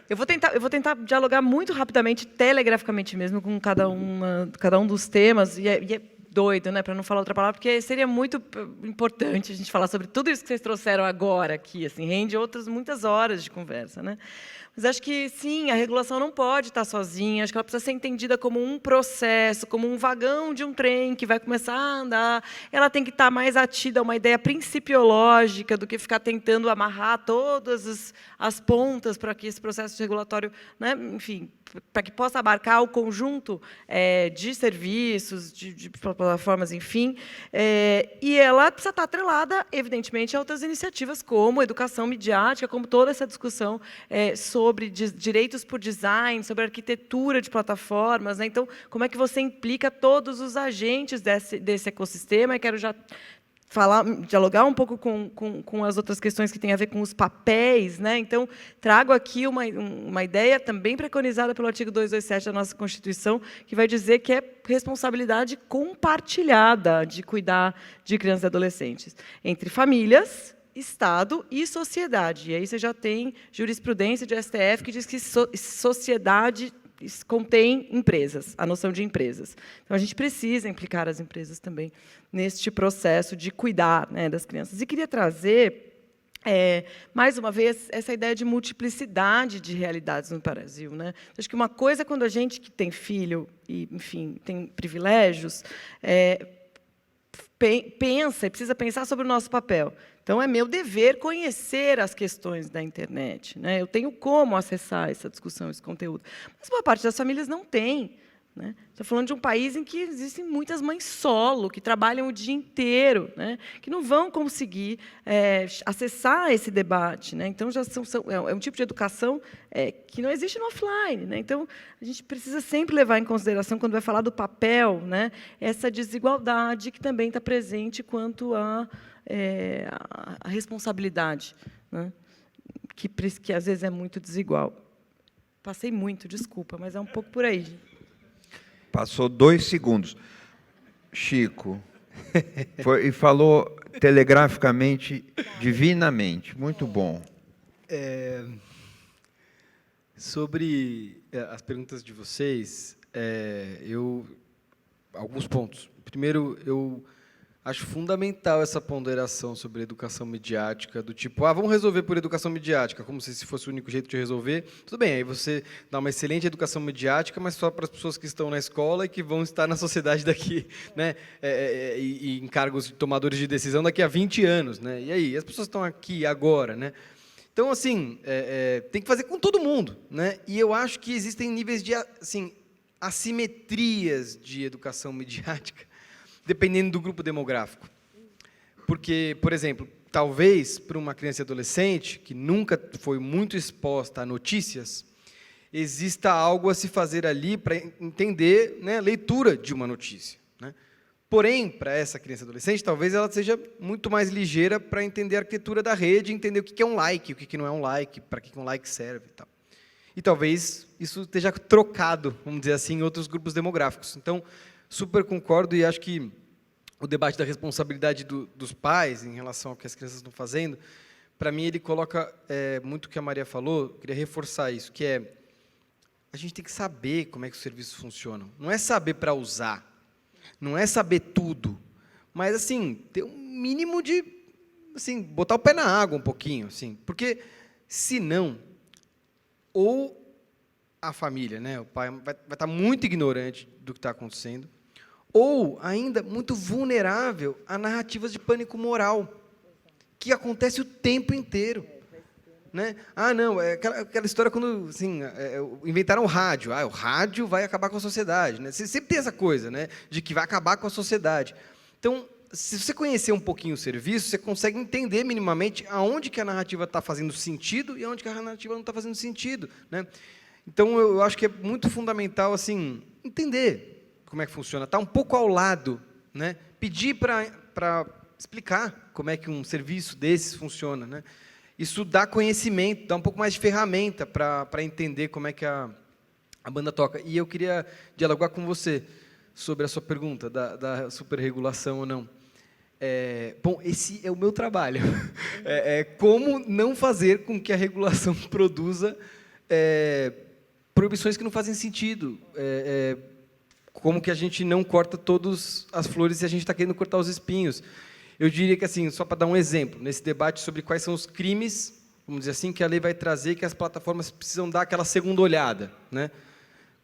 Eu vou tentar dialogar muito rapidamente, telegraficamente mesmo, com cada um dos temas, e é doido, né, para não falar outra palavra, porque seria muito importante a gente falar sobre tudo isso que vocês trouxeram agora aqui, assim, rende muitas horas de conversa, né? Mas acho que, sim, a regulação não pode estar sozinha, acho que ela precisa ser entendida como um processo, como um vagão de um trem que vai começar a andar, ela tem que estar mais atida a uma ideia principiológica do que ficar tentando amarrar todas as pontas para que esse processo regulatório, né, enfim, para que possa abarcar o conjunto de serviços, de plataformas, enfim, e ela precisa estar atrelada, evidentemente, a outras iniciativas, como educação midiática, como toda essa discussão sobre direitos por design, sobre arquitetura de plataformas, né? Então, como é que você implica todos os agentes desse ecossistema? Eu quero já dialogar um pouco com as outras questões que têm a ver com os papéis, né? Então, trago aqui uma ideia também preconizada pelo artigo 227 da nossa Constituição, que vai dizer que é responsabilidade compartilhada de cuidar de crianças e adolescentes, entre famílias, Estado e sociedade. E aí você já tem jurisprudência de STF que diz que sociedade contém empresas, a noção de empresas. Então, a gente precisa implicar as empresas também neste processo de cuidar, né, das crianças. E queria trazer, mais uma vez, essa ideia de multiplicidade de realidades no Brasil, né? Acho que uma coisa é quando a gente que tem filho e, enfim, tem privilégios, pensa e precisa pensar sobre o nosso papel. Então, é meu dever conhecer as questões da internet, né? Eu tenho como acessar essa discussão, esse conteúdo. Mas boa parte das famílias não tem, né? Estou falando de um país em que existem muitas mães solo, que trabalham o dia inteiro, né? Que não vão conseguir acessar esse debate, né? Então, já é um tipo de educação que não existe no offline, né? Então, a gente precisa sempre levar em consideração, quando vai falar do papel, né, essa desigualdade que também está presente quanto a responsabilidade, né, que às vezes é muito desigual. Passei muito, desculpa, mas é um pouco por aí. Passou 2 segundos. Chico, e falou telegraficamente, divinamente. Muito bom. Sobre as perguntas de vocês, alguns pontos. Primeiro, eu Acho fundamental essa ponderação sobre a educação midiática, do tipo, vamos resolver por educação midiática, como se esse fosse o único jeito de resolver. Tudo bem, aí você dá uma excelente educação midiática, mas só para as pessoas que estão na escola e que vão estar na sociedade daqui, né? E em cargos de tomadores de decisão daqui a 20 anos. Né? E aí, as pessoas estão aqui agora. Né? Então, assim, tem que fazer com todo mundo. Né? E eu acho que existem níveis de assimetrias de educação midiática, dependendo do grupo demográfico. Porque, por exemplo, talvez para uma criança e adolescente que nunca foi muito exposta a notícias, exista algo a se fazer ali para entender, né, a leitura de uma notícia. Né? Porém, para essa criança e adolescente, talvez ela seja muito mais ligeira para entender a arquitetura da rede, entender o que é um like, o que não é um like, para que um like serve e tal. E talvez isso esteja trocado, vamos dizer assim, em outros grupos demográficos. Então, super concordo e acho que o debate da responsabilidade dos pais em relação ao que as crianças estão fazendo, para mim ele coloca muito o que a Maria falou, eu queria reforçar isso, que é a gente tem que saber como é que os serviços funcionam. Não é saber para usar, não é saber tudo, mas assim, ter um mínimo de assim, botar o pé na água um pouquinho, assim, porque senão ou a família, né, o pai vai estar muito ignorante do que está acontecendo, ou ainda muito vulnerável a narrativas de pânico moral, que acontece o tempo inteiro. Né? Não, aquela história quando assim, inventaram o rádio. O rádio vai acabar com a sociedade. Né? Você sempre tem essa coisa, né, de que vai acabar com a sociedade. Então, se você conhecer um pouquinho o serviço, você consegue entender minimamente aonde que a narrativa está fazendo sentido e aonde que a narrativa não está fazendo sentido. Né? Então, eu acho que é muito fundamental assim, entender como é que funciona, estar um pouco ao lado, né? Pedir para explicar como é que um serviço desses funciona. Né? Isso dá conhecimento, dá um pouco mais de ferramenta para entender como é que a banda toca. E eu queria dialogar com você sobre a sua pergunta da superregulação ou não. Bom, esse é o meu trabalho. Como não fazer com que a regulação produza proibições que não fazem sentido. Como que a gente não corta todas as flores se a gente está querendo cortar os espinhos. Eu diria que, assim, só para dar um exemplo, nesse debate sobre quais são os crimes, vamos dizer assim, que a lei vai trazer, que as plataformas precisam dar aquela segunda olhada. Né?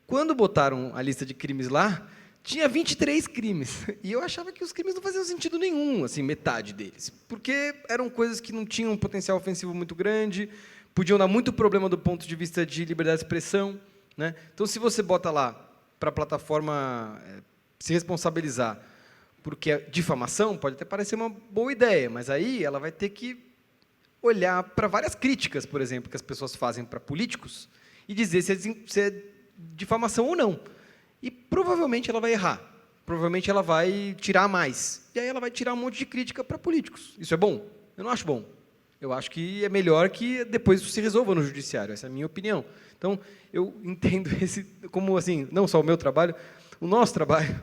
Quando botaram a lista de crimes lá, tinha 23 crimes. E eu achava que os crimes não faziam sentido nenhum, assim, metade deles. Porque eram coisas que não tinham um potencial ofensivo muito grande, podiam dar muito problema do ponto de vista de liberdade de expressão. Né? Então, se você bota lá para a plataforma se responsabilizar porque a difamação pode até parecer uma boa ideia, mas aí ela vai ter que olhar para várias críticas, por exemplo, que as pessoas fazem para políticos e dizer se é difamação ou não. E provavelmente ela vai errar, provavelmente ela vai tirar mais. E aí ela vai tirar um monte de crítica para políticos. Isso é bom? Eu não acho bom. Eu acho que é melhor que depois isso se resolva no judiciário, essa é a minha opinião. Então, eu entendo esse como, assim, não só o meu trabalho, o nosso trabalho,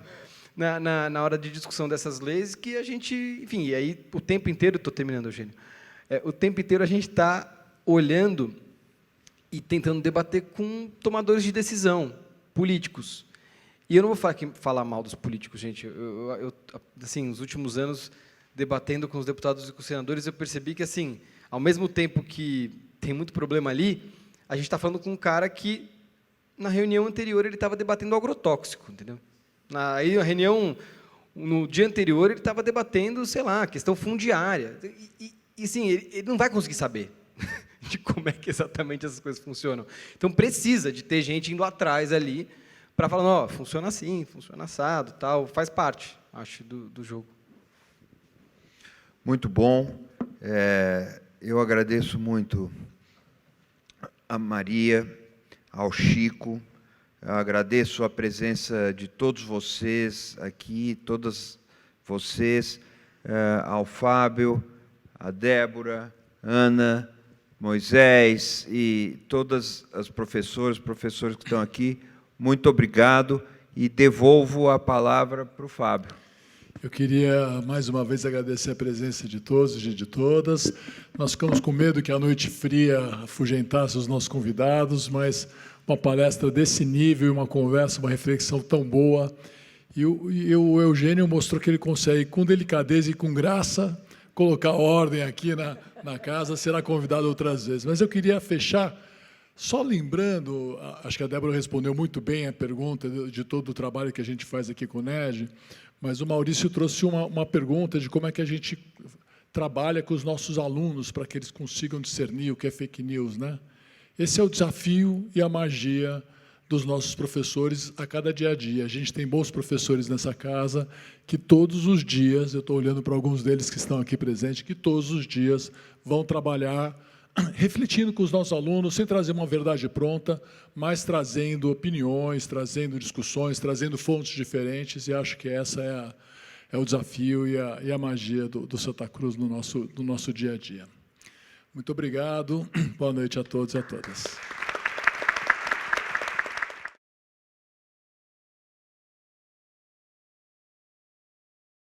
na hora de discussão dessas leis, que a gente, enfim, e aí o tempo inteiro, estou terminando, Eugênio, o tempo inteiro a gente está olhando e tentando debater com tomadores de decisão, políticos. E eu não vou falar mal dos políticos, gente. Eu assim, nos últimos anos, debatendo com os deputados e com os senadores, eu percebi que, assim, ao mesmo tempo que tem muito problema ali, a gente está falando com um cara que, na reunião anterior, ele estava debatendo agrotóxico, entendeu? Aí, na reunião, no dia anterior, ele estava debatendo, sei lá, questão fundiária. E assim, ele não vai conseguir saber de como é que exatamente essas coisas funcionam. Então, precisa de ter gente indo atrás ali para falar, funciona assim, funciona assado, tal, faz parte, acho, do jogo. Muito bom. Eu agradeço muito a Maria, ao Chico, eu agradeço a presença de todos vocês aqui, todas vocês, ao Fábio, a Débora, Ana, Moisés e todas as professores que estão aqui. Muito obrigado e devolvo a palavra para o Fábio. Eu queria, mais uma vez, agradecer a presença de todos e de todas. Nós ficamos com medo que a noite fria afugentasse os nossos convidados, mas uma palestra desse nível, uma conversa, uma reflexão tão boa, E o Eugênio mostrou que ele consegue, com delicadeza e com graça, colocar ordem aqui na casa, será convidado outras vezes. Mas eu queria fechar só lembrando, acho que a Débora respondeu muito bem a pergunta de todo o trabalho que a gente faz aqui com o NED, mas o Maurício trouxe uma pergunta de como é que a gente trabalha com os nossos alunos para que eles consigam discernir o que é fake news, né? Esse é o desafio e a magia dos nossos professores a cada dia a dia. A gente tem bons professores nessa casa que todos os dias, eu estou olhando para alguns deles que estão aqui presentes, que todos os dias vão trabalhar refletindo com os nossos alunos, sem trazer uma verdade pronta, mas trazendo opiniões, trazendo discussões, trazendo fontes diferentes, e acho que essa é o desafio e a magia do Santa Cruz no nosso dia a dia. Muito obrigado, boa noite a todos e a todas.